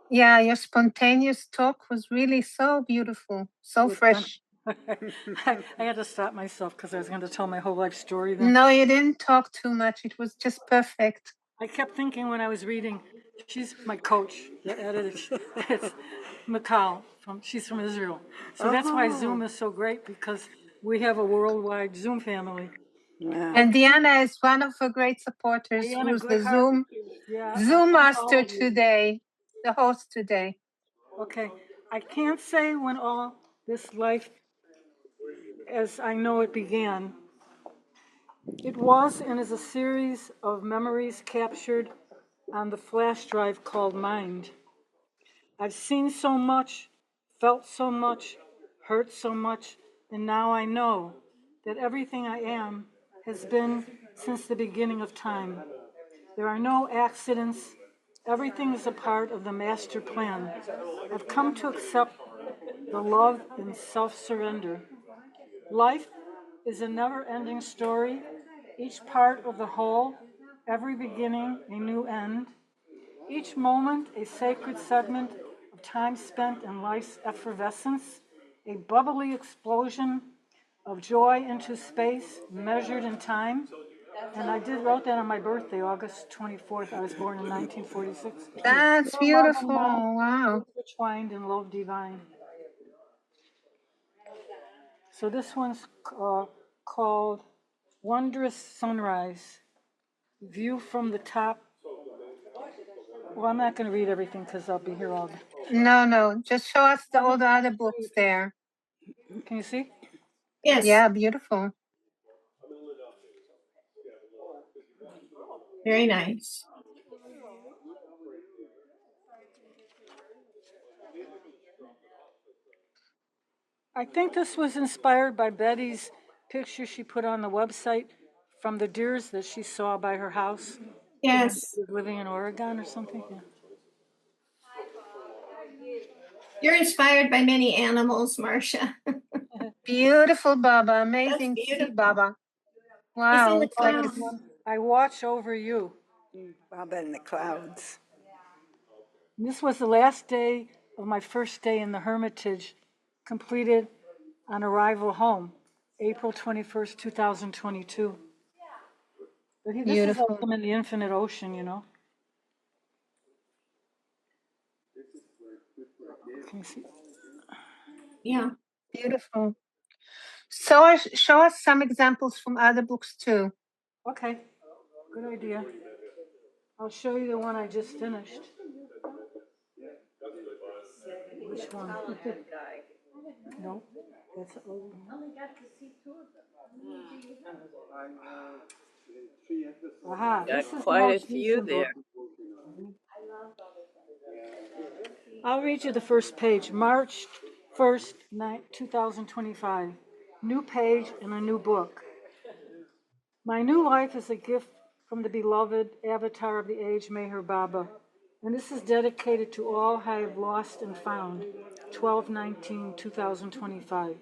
Yeah, your spontaneous talk was really so beautiful, so fresh. I had to stop myself because I was going to tell my whole life story then. No, you didn't talk too much. It was just perfect. I kept thinking when I was reading, she's my coach, the editor. It's Mikal, she's from Israel. So that's why Zoom is so great, because we have a worldwide Zoom family. Yeah. And Diana is one of her great supporters, Diana who's the Goodhart, Zoom master today, the host today. Okay, I can't say when all this life as I know it began. It was and is a series of memories captured on the flash drive called Mind. I've seen so much, felt so much, hurt so much, and now I know that everything I am has been since the beginning of time. There are no accidents. Everything is a part of the master plan. I've come to accept the love and self-surrender. Life is a never-ending story, each part of the whole, every beginning a new end, each moment a sacred segment of time spent in life's effervescence, a bubbly explosion of joy into space measured in time. And I wrote that on my birthday, August 24th. I was born in 1946. That's Your love and beautiful. mine Wow. intertwined in love divine. So this one's called Wondrous Sunrise, View from the Top. Well, I'm not going to read everything because I'll be here all day. No, just show us all the other books there. Can you see? Yes. Yeah, beautiful. Very nice. I think this was inspired by Betty's picture she put on the website from the deers that she saw by her house. Yes. She was living in Oregon or something. Yeah. You're inspired by many animals, Marcia. Beautiful, Baba. Amazing to see, beautiful. Baba. He's in Wow. the It's like clouds. I watch over you. Baba in the clouds. This was the last day of my first day in the Hermitage, completed on arrival home, April 21st, 2022. But this is beautiful. like him in the infinite ocean, you know. Can you see? Yeah. Beautiful. So show us some examples from other books too. Okay, good idea. I'll show you the one I just finished. Which one? No, that's old. Aha, this is the most recent book. I'll read you the first page. March 1st, 2025. New page and a new book. My new life is a gift from the beloved avatar of the age, Meher Baba. And this is dedicated to all I have lost and found, 12/19/2025.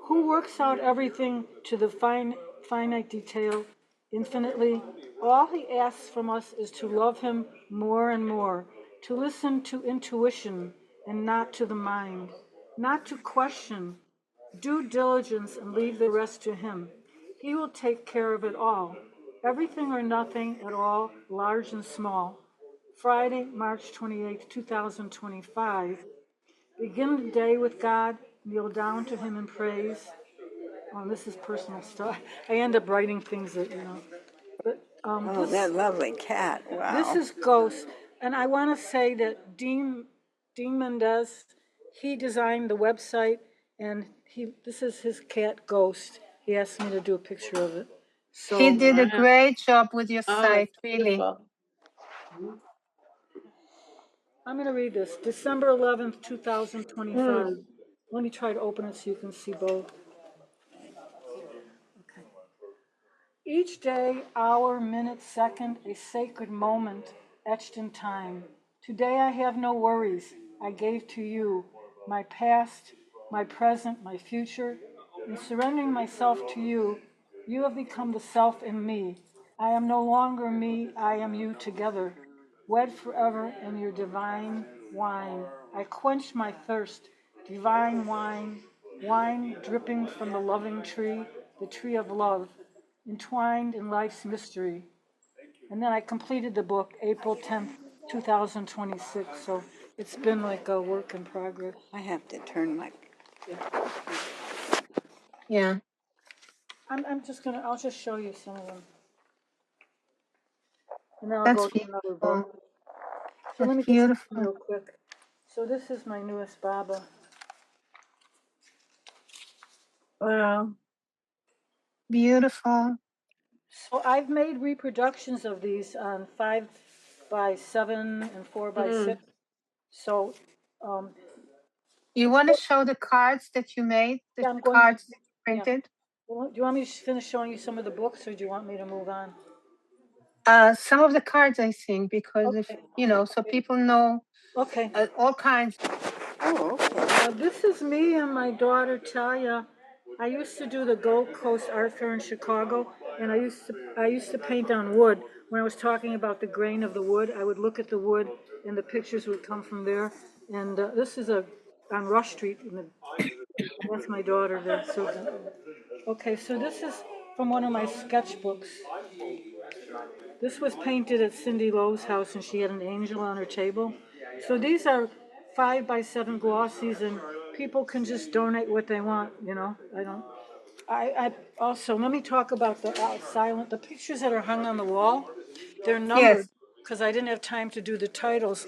Who works out everything to the finite detail infinitely? All he asks from us is to love him more and more, to listen to intuition and not to the mind, not to question, due diligence and leave the rest to him. He will take care of it all, everything or nothing at all, large and small. Friday, March 28, 2025. Begin the day with God, kneel down to him in praise. Oh, this is personal stuff. I end up writing things that, But Oh, that lovely cat. Wow. this is Ghost. And I want to say that Dean Mendez, he designed the website, and this is his cat, Ghost. He asked me to do a picture of it. So He did a great job with your site, really. Beautiful. I'm going to read this. December 11th, 2025. Let me try to open it so you can see both. Okay. Each day, hour, minute, second, a sacred moment etched in time. Today I have no worries. I gave to you my past, my present, my future. In surrendering myself to you, you have become the self in me. I am no longer me, I am you together. Wed forever in your divine wine. I quench my thirst, divine wine, wine dripping from the loving tree, the tree of love, entwined in life's mystery. And then I completed the book April 10th, 2026. So it's been like a work in progress. I have to turn my. Yeah. I'll just show you some of them. And then I'll That's go to another beautiful. book. So let me That's just beautiful. real quick. So this is my newest Baba. Wow. Beautiful. So I've made reproductions of these on 5x7 and 4x6. So You want to show the cards that you made, the I'm going cards to, that you printed? Well, do you want me to finish showing you some of the books, or do you want me to move on? Some of the cards, I think, because if so people know. Okay. All kinds. Oh, okay. This is me and my daughter Talia. I used to do the Gold Coast Art Fair in Chicago, and I used to paint on wood. When I was talking about the grain of the wood, I would look at the wood, and the pictures would come from there. And this is on Rush Street. That's my daughter there. So, okay, so this is from one of my sketchbooks. This was painted at Cindy Lowe's house, and she had an angel on her table. So these are 5x7 glossies, and people can just donate what they want. I also, let me talk about the pictures that are hung on the wall. They're numbered because I didn't have time to do the titles,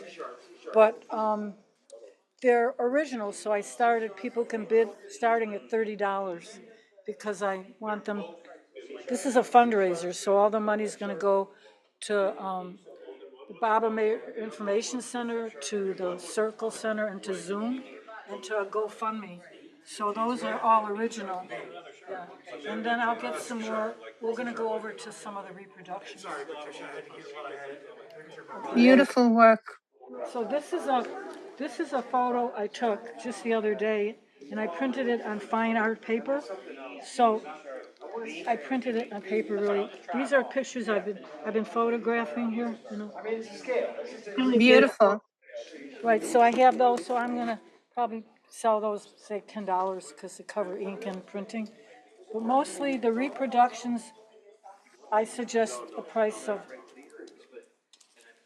but they're original. So I people can bid starting at $30 because I want them. This is a fundraiser, so all the money is going to go to the Baba Information Center, to the Circle Center, and to Zoom, and to a GoFundMe. So those are all original. Yeah. And then I'll get some more. We're going to go over to some of the reproductions. Beautiful work. So this is a photo I took just the other day, and I printed it on fine art paper. So I printed it on paper. Really, these are pictures I've been photographing here. Really beautiful. Right. So I have those. So I'm gonna probably sell those, say $10, because they cover ink and printing. But mostly the reproductions, I suggest a price of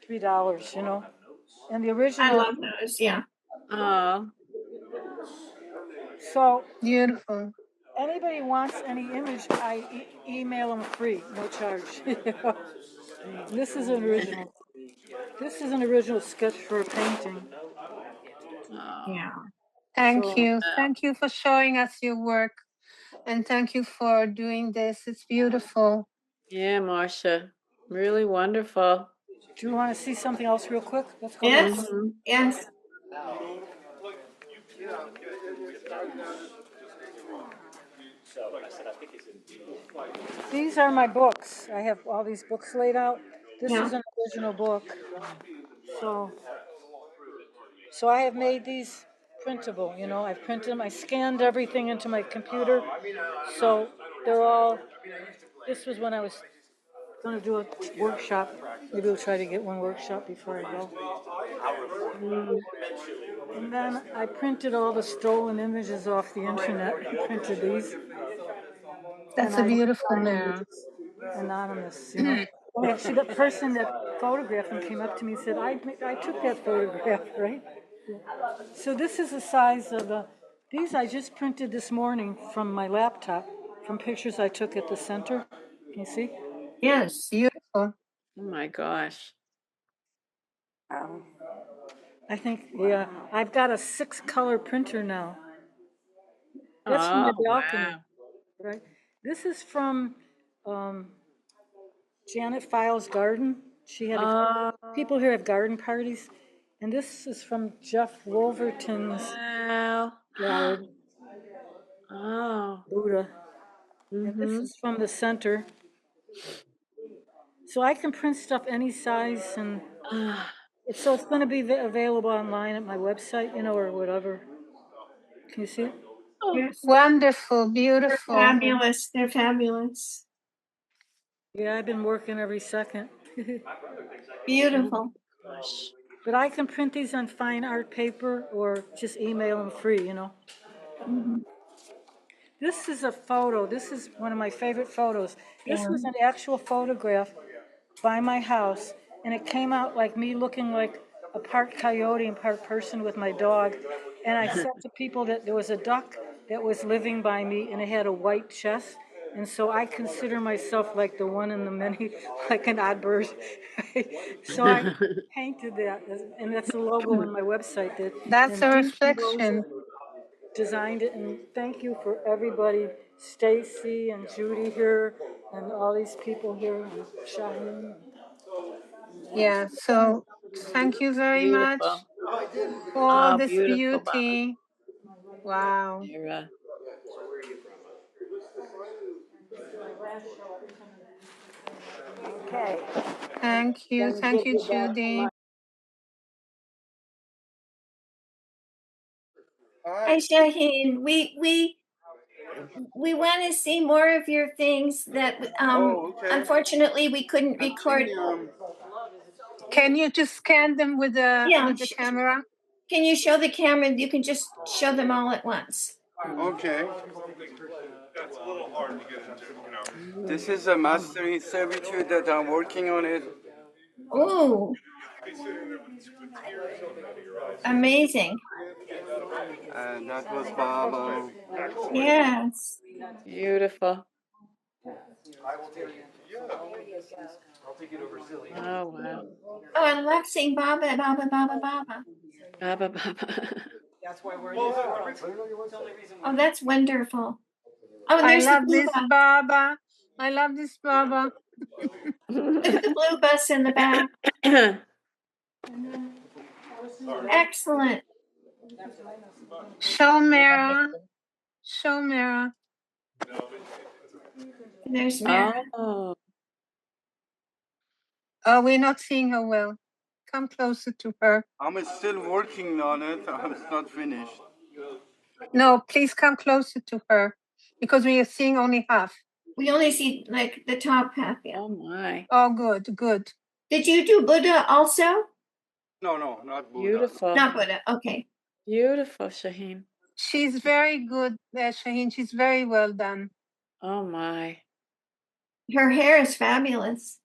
$3. And the original. I love those. Yeah. Oh. So beautiful. Anybody wants any image, I email them free, no charge. This is an original. This is an original sketch for a painting. Yeah. Thank you. Thank you for showing us your work. And thank you for doing this. It's beautiful. Yeah, Marcia. Really wonderful. Do you want to see something else real quick? Let's go. Yes. Yes. These are my books. I have all these books laid out. This Yeah. is an original book. So I have made these printable, you know, I've printed them, I scanned everything into my computer. So they're all, this was when I was gonna do a workshop. Maybe we'll try to get one workshop before I go. And then I printed all the stolen images off the internet. I printed these. That's a beautiful mirror. Anonymous, you know. Actually, the person that photographed them came up to me and said, I took that photograph, right? So this is the size of these I just printed this morning from my laptop, from pictures I took at the center. Can you see? Yes, beautiful. Oh my gosh. I think, yeah, I've got a 6-color printer now. That's from the balcony, right? This is from Janet Files' garden. She had people here have garden parties, and this is from Jeff Wolverton's yard. Buddha. And this is from the center. So I can print stuff any size, and so it's going to be available online at my website, you know, or whatever. Can you see it? Yes. Wonderful, beautiful. They're fabulous. They're fabulous. Yeah, I've been working every second. Beautiful. But I can print these on fine art paper or just email them free, you know. Mm-hmm. This is a photo. This is one of my favorite photos. This was an actual photograph by my house, and it came out like me looking like a part coyote and part person with my dog. And I said to people that there was a duck that was living by me, and it had a white chest. And so I consider myself like the one in the many, like an odd bird. So I painted that, and that's the logo on my website. That's a reflection. Designed it, and thank you for everybody, Stacy and Judy here, and all these people here, and Shaheen. Yeah, so thank you very much for all this beauty. Wow. Okay. Thank you, Judy. Hi, Shaheen. We want to see more of your things that unfortunately we couldn't record. Can you just scan them with the camera? Can you show the camera? You can just show them all at once. Okay. That's a little hard to get into, you know. This is a mastering servitude that I'm working on it. Ooh. Amazing. And that was Baba. Yes. Beautiful. Oh, wow. Oh, I love seeing Baba, Baba, Baba, Baba. Baba, Baba. That's why we're in this world. Oh, that's wonderful. Oh, I there's love the blue this bus. Baba. I love this Baba. The blue bus in the back. Excellent. Show mirror. Show mirror. There's Mary. Oh, we're not seeing her well. Come closer to her. I'm still working on it. It's not finished. No, please come closer to her because we are seeing only half. We only see like the top half. Yeah. Oh my. Oh, good, good. Did you do Buddha also? No, not Buddha. Beautiful. Not Buddha. Okay. Beautiful, Shaheen. She's very good, Shaheen. She's very well done. Oh my. Her hair is fabulous.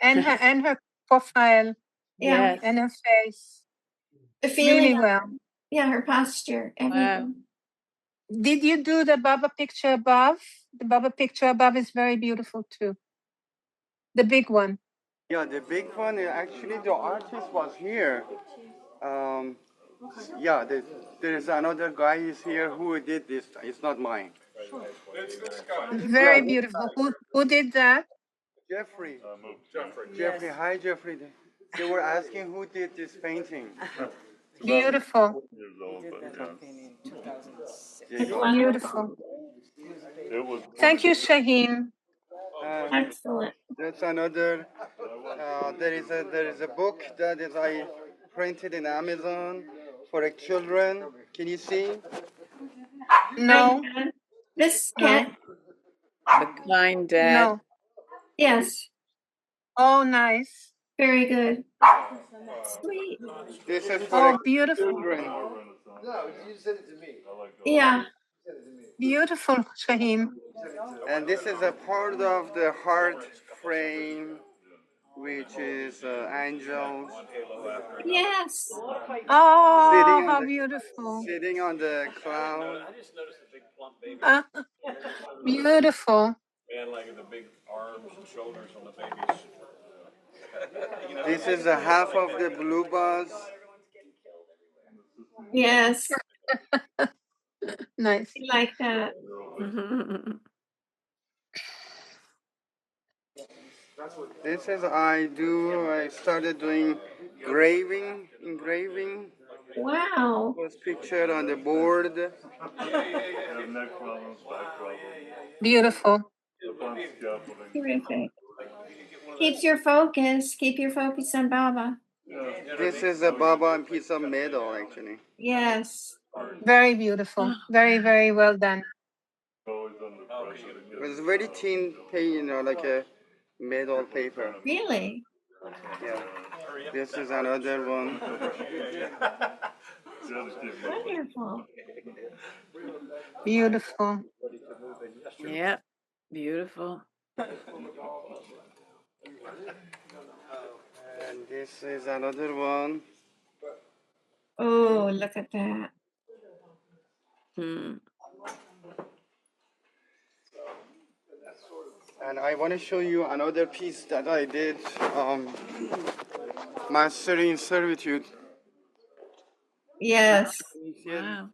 And her profile. Yeah. Yes. And her face. The feeling. Really well. Yeah, her posture, everything. Wow. Did you do the Baba picture above? The Baba picture above is very beautiful too. The big one. Yeah, the big one. Actually, the artist was here. Yeah, there is another guy is here who did this. It's not mine. Very beautiful. Who did that? Jeffrey. Jeffrey. Hi, Jeffrey. They were asking who did this painting. Beautiful. Beautiful. Thank you, Shaheen. Excellent. That's another. There is a book that is I printed in Amazon for the children. Can you see? No, This no, cat. The kind dad. no. Yes. Oh, nice. Very good. Sweet. This is for the Oh, beautiful. children. No, you sent it to me. Yeah. Beautiful, Shaheen. And this is a part of the heart frame, which is angels Yes. Oh, sitting on how the beautiful. sitting on the cloud. Ah, beautiful. This is a half of the blue bus. Yes. Nice. I like that. This is I started doing engraving. Wow. Was pictured on the board. Beautiful. Terrific. Keeps your focus. Keep your focus on Baba. This is a Baba and piece of metal, actually. Yes. Very beautiful. Very, very well done. It was very thin, like a metal paper. Really? Yeah. This is another one. Wonderful. Beautiful. Yeah, beautiful. And this is another one. Oh, look at that. And I want to show you another piece that I did, Master in Servitude. Yes. Wow.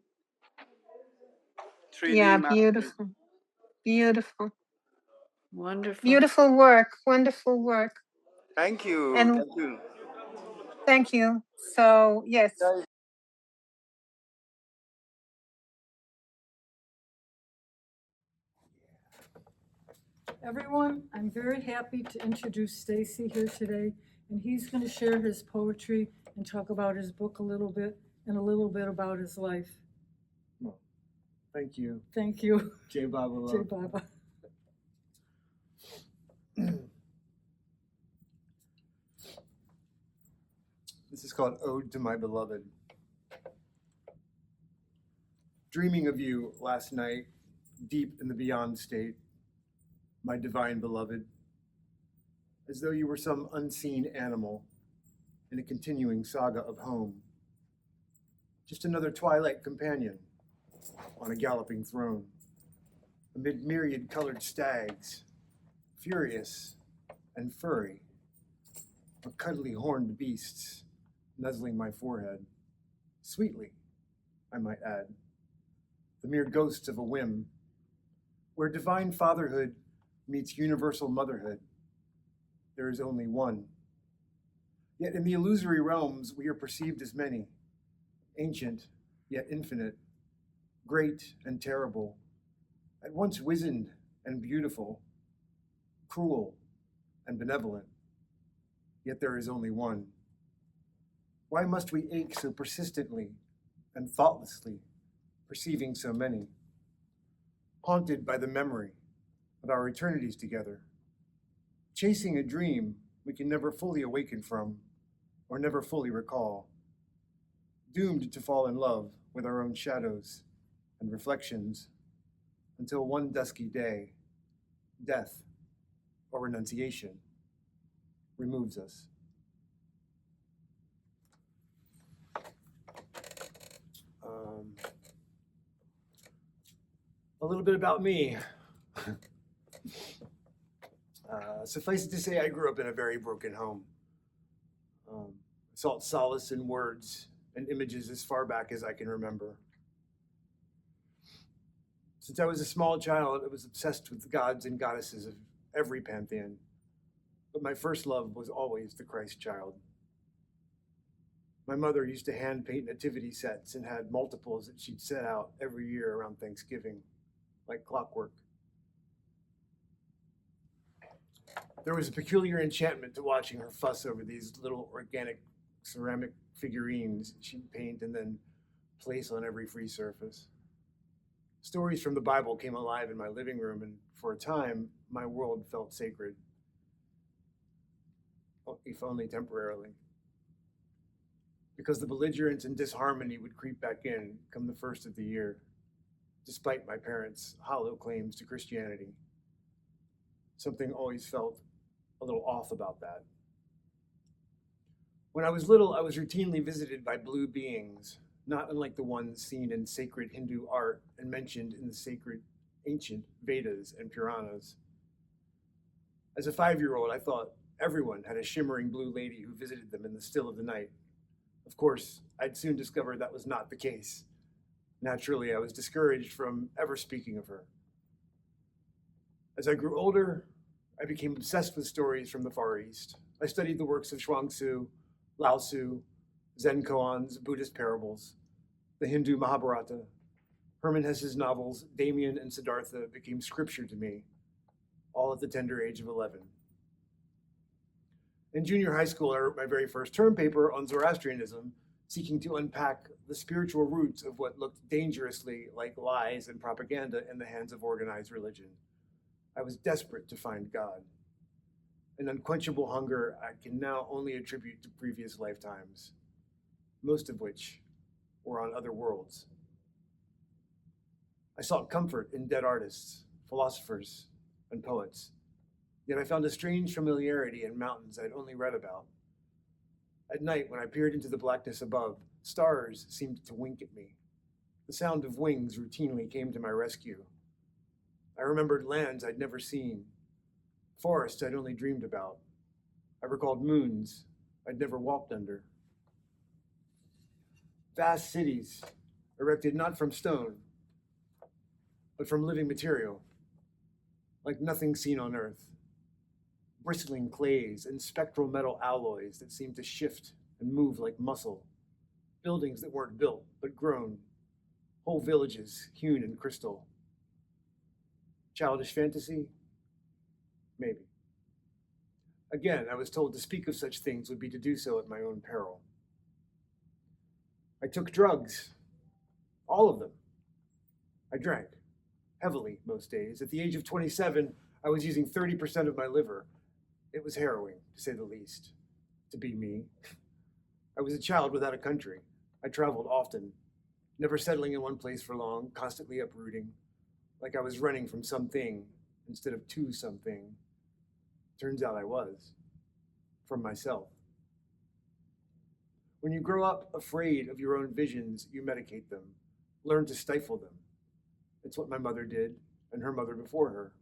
3D Yeah, master. beautiful. Beautiful. Wonderful. Beautiful work. Wonderful work. Thank you. And Thank you. thank you. So, yes. Everyone, I'm very happy to introduce Stacy here today, and he's going to share his poetry and talk about his book a little bit and a little bit about his life. Well, thank you. Thank you. Jai Baba love. Jai Baba. This is called Ode to My Beloved. Dreaming of you last night, deep in the beyond state, my divine beloved, as though you were some unseen animal in a continuing saga of home. Just another twilight companion on a galloping throne, amid myriad colored stags, furious and furry, or cuddly horned beasts nuzzling my forehead, sweetly, I might add, the mere ghosts of a whim, where divine fatherhood meets universal motherhood. There is only one. Yet in the illusory realms, we are perceived as many, ancient yet infinite, great and terrible, at once wizened and beautiful, cruel and benevolent. Yet there is only one. Why must we ache so persistently and thoughtlessly, perceiving so many, haunted by the memory of our eternities together, chasing a dream we can never fully awaken from or never fully recall, doomed to fall in love with our own shadows and reflections until one dusky day, death or renunciation removes us. A little bit about me. Suffice it to say, I grew up in a very broken home. I sought solace in words and images as far back as I can remember. Since I was a small child, I was obsessed with the gods and goddesses of every pantheon. But my first love was always the Christ child. My mother used to hand paint nativity sets and had multiples that she'd set out every year around Thanksgiving, like clockwork. There was a peculiar enchantment to watching her fuss over these little organic ceramic figurines she'd paint and then place on every free surface. Stories from the Bible came alive in my living room, and for a time, my world felt sacred, if only temporarily. Because the belligerence and disharmony would creep back in come the first of the year, despite my parents' hollow claims to Christianity. Something always felt a little off about that. When I was little, I was routinely visited by blue beings, not unlike the ones seen in sacred Hindu art and mentioned in the sacred ancient Vedas and Puranas. As a 5-year-old, I thought everyone had a shimmering blue lady who visited them in the still of the night. Of course, I'd soon discover that was not the case. Naturally, I was discouraged from ever speaking of her. As I grew older, I became obsessed with stories from the Far East. I studied the works of Chuang-Tzu, Lao Tzu, Zen koans, Buddhist parables, the Hindu Mahabharata. Hermann Hesse's novels, Damien and Siddhartha, became scripture to me, all at the tender age of 11. In junior high school, I wrote my very first term paper on Zoroastrianism, seeking to unpack the spiritual roots of what looked dangerously like lies and propaganda in the hands of organized religion. I was desperate to find God, an unquenchable hunger I can now only attribute to previous lifetimes, most of which were on other worlds. I sought comfort in dead artists, philosophers, and poets, yet I found a strange familiarity in mountains I'd only read about. At night, when I peered into the blackness above, stars seemed to wink at me. The sound of wings routinely came to my rescue. I remembered lands I'd never seen, forests I'd only dreamed about. I recalled moons I'd never walked under. Vast cities, erected not from stone, but from living material, like nothing seen on Earth. Bristling clays and spectral metal alloys that seemed to shift and move like muscle. Buildings that weren't built, but grown. Whole villages hewn in crystal. Childish fantasy? Maybe. Again, I was told to speak of such things would be to do so at my own peril. I took drugs. All of them. I drank. Heavily most days. At the age of 27, I was using 30% of my liver. It was harrowing, to say the least, to be me. I was a child without a country. I traveled often, never settling in one place for long, constantly uprooting, like I was running from something instead of to something. Turns out I was, from myself. When you grow up afraid of your own visions, you medicate them, learn to stifle them. It's what my mother did, and her mother before her.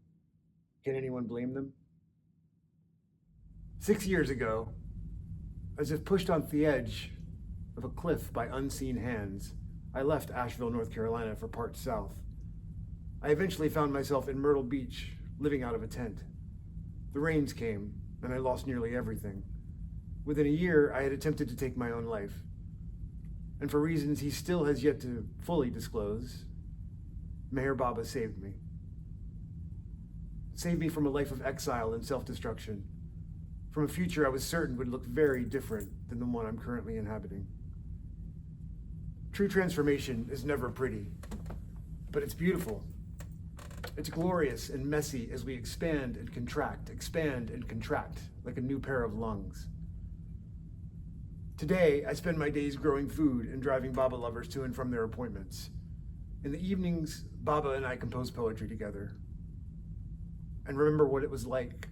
Can anyone blame them? 6 years ago, as if pushed off the edge of a cliff by unseen hands, I left Asheville, North Carolina for parts south. I eventually found myself in Myrtle Beach, living out of a tent. The rains came, and I lost nearly everything. Within a year, I had attempted to take my own life. And for reasons he still has yet to fully disclose, Meher Baba saved me. Saved me from a life of exile and self-destruction, from a future I was certain would look very different than the one I'm currently inhabiting. True transformation is never pretty, but it's beautiful. It's glorious and messy as we expand and contract, like a new pair of lungs. Today, I spend my days growing food and driving Baba lovers to and from their appointments. In the evenings, Baba and I compose poetry together and remember what it was like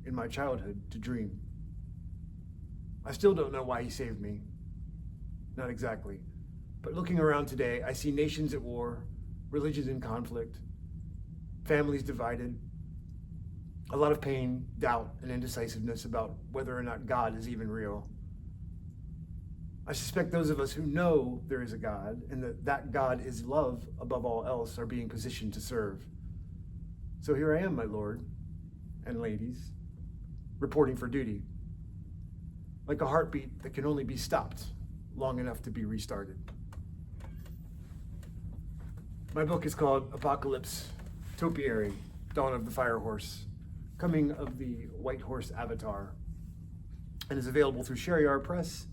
in my childhood to dream. I still don't know why he saved me. Not exactly. But looking around today, I see nations at war, religions in conflict, families divided, a lot of pain, doubt, and indecisiveness about whether or not God is even real. I suspect those of us who know there is a God and that God is love above all else are being positioned to serve. So here I am, my lord and ladies, reporting for duty, like a heartbeat that can only be stopped long enough to be restarted. My book is called Apocalypse Topiary, Dawn of the Fire Horse, Coming of the White Horse Avatar, and is available through Sherryar Press,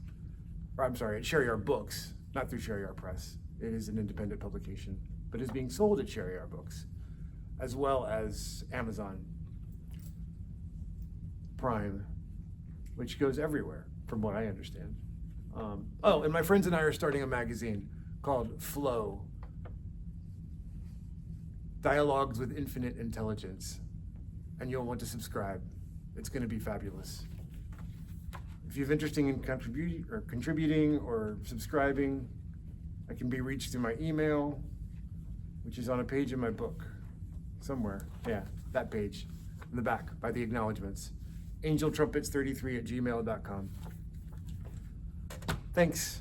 or I'm sorry, Sherryar Books, not through Sherryar Press. It is an independent publication, but is being sold at Sherryar Books, as well as Amazon Prime, which goes everywhere, from what I understand. Oh, and my friends and I are starting a magazine called Flow, Dialogues with Infinite Intelligence, and you'll want to subscribe. It's going to be fabulous. If you have interest in contributing or subscribing, I can be reached through my email, which is on a page in my book somewhere. Yeah, that page in the back by the acknowledgements. angeltrumpets33@gmail.com. Thanks.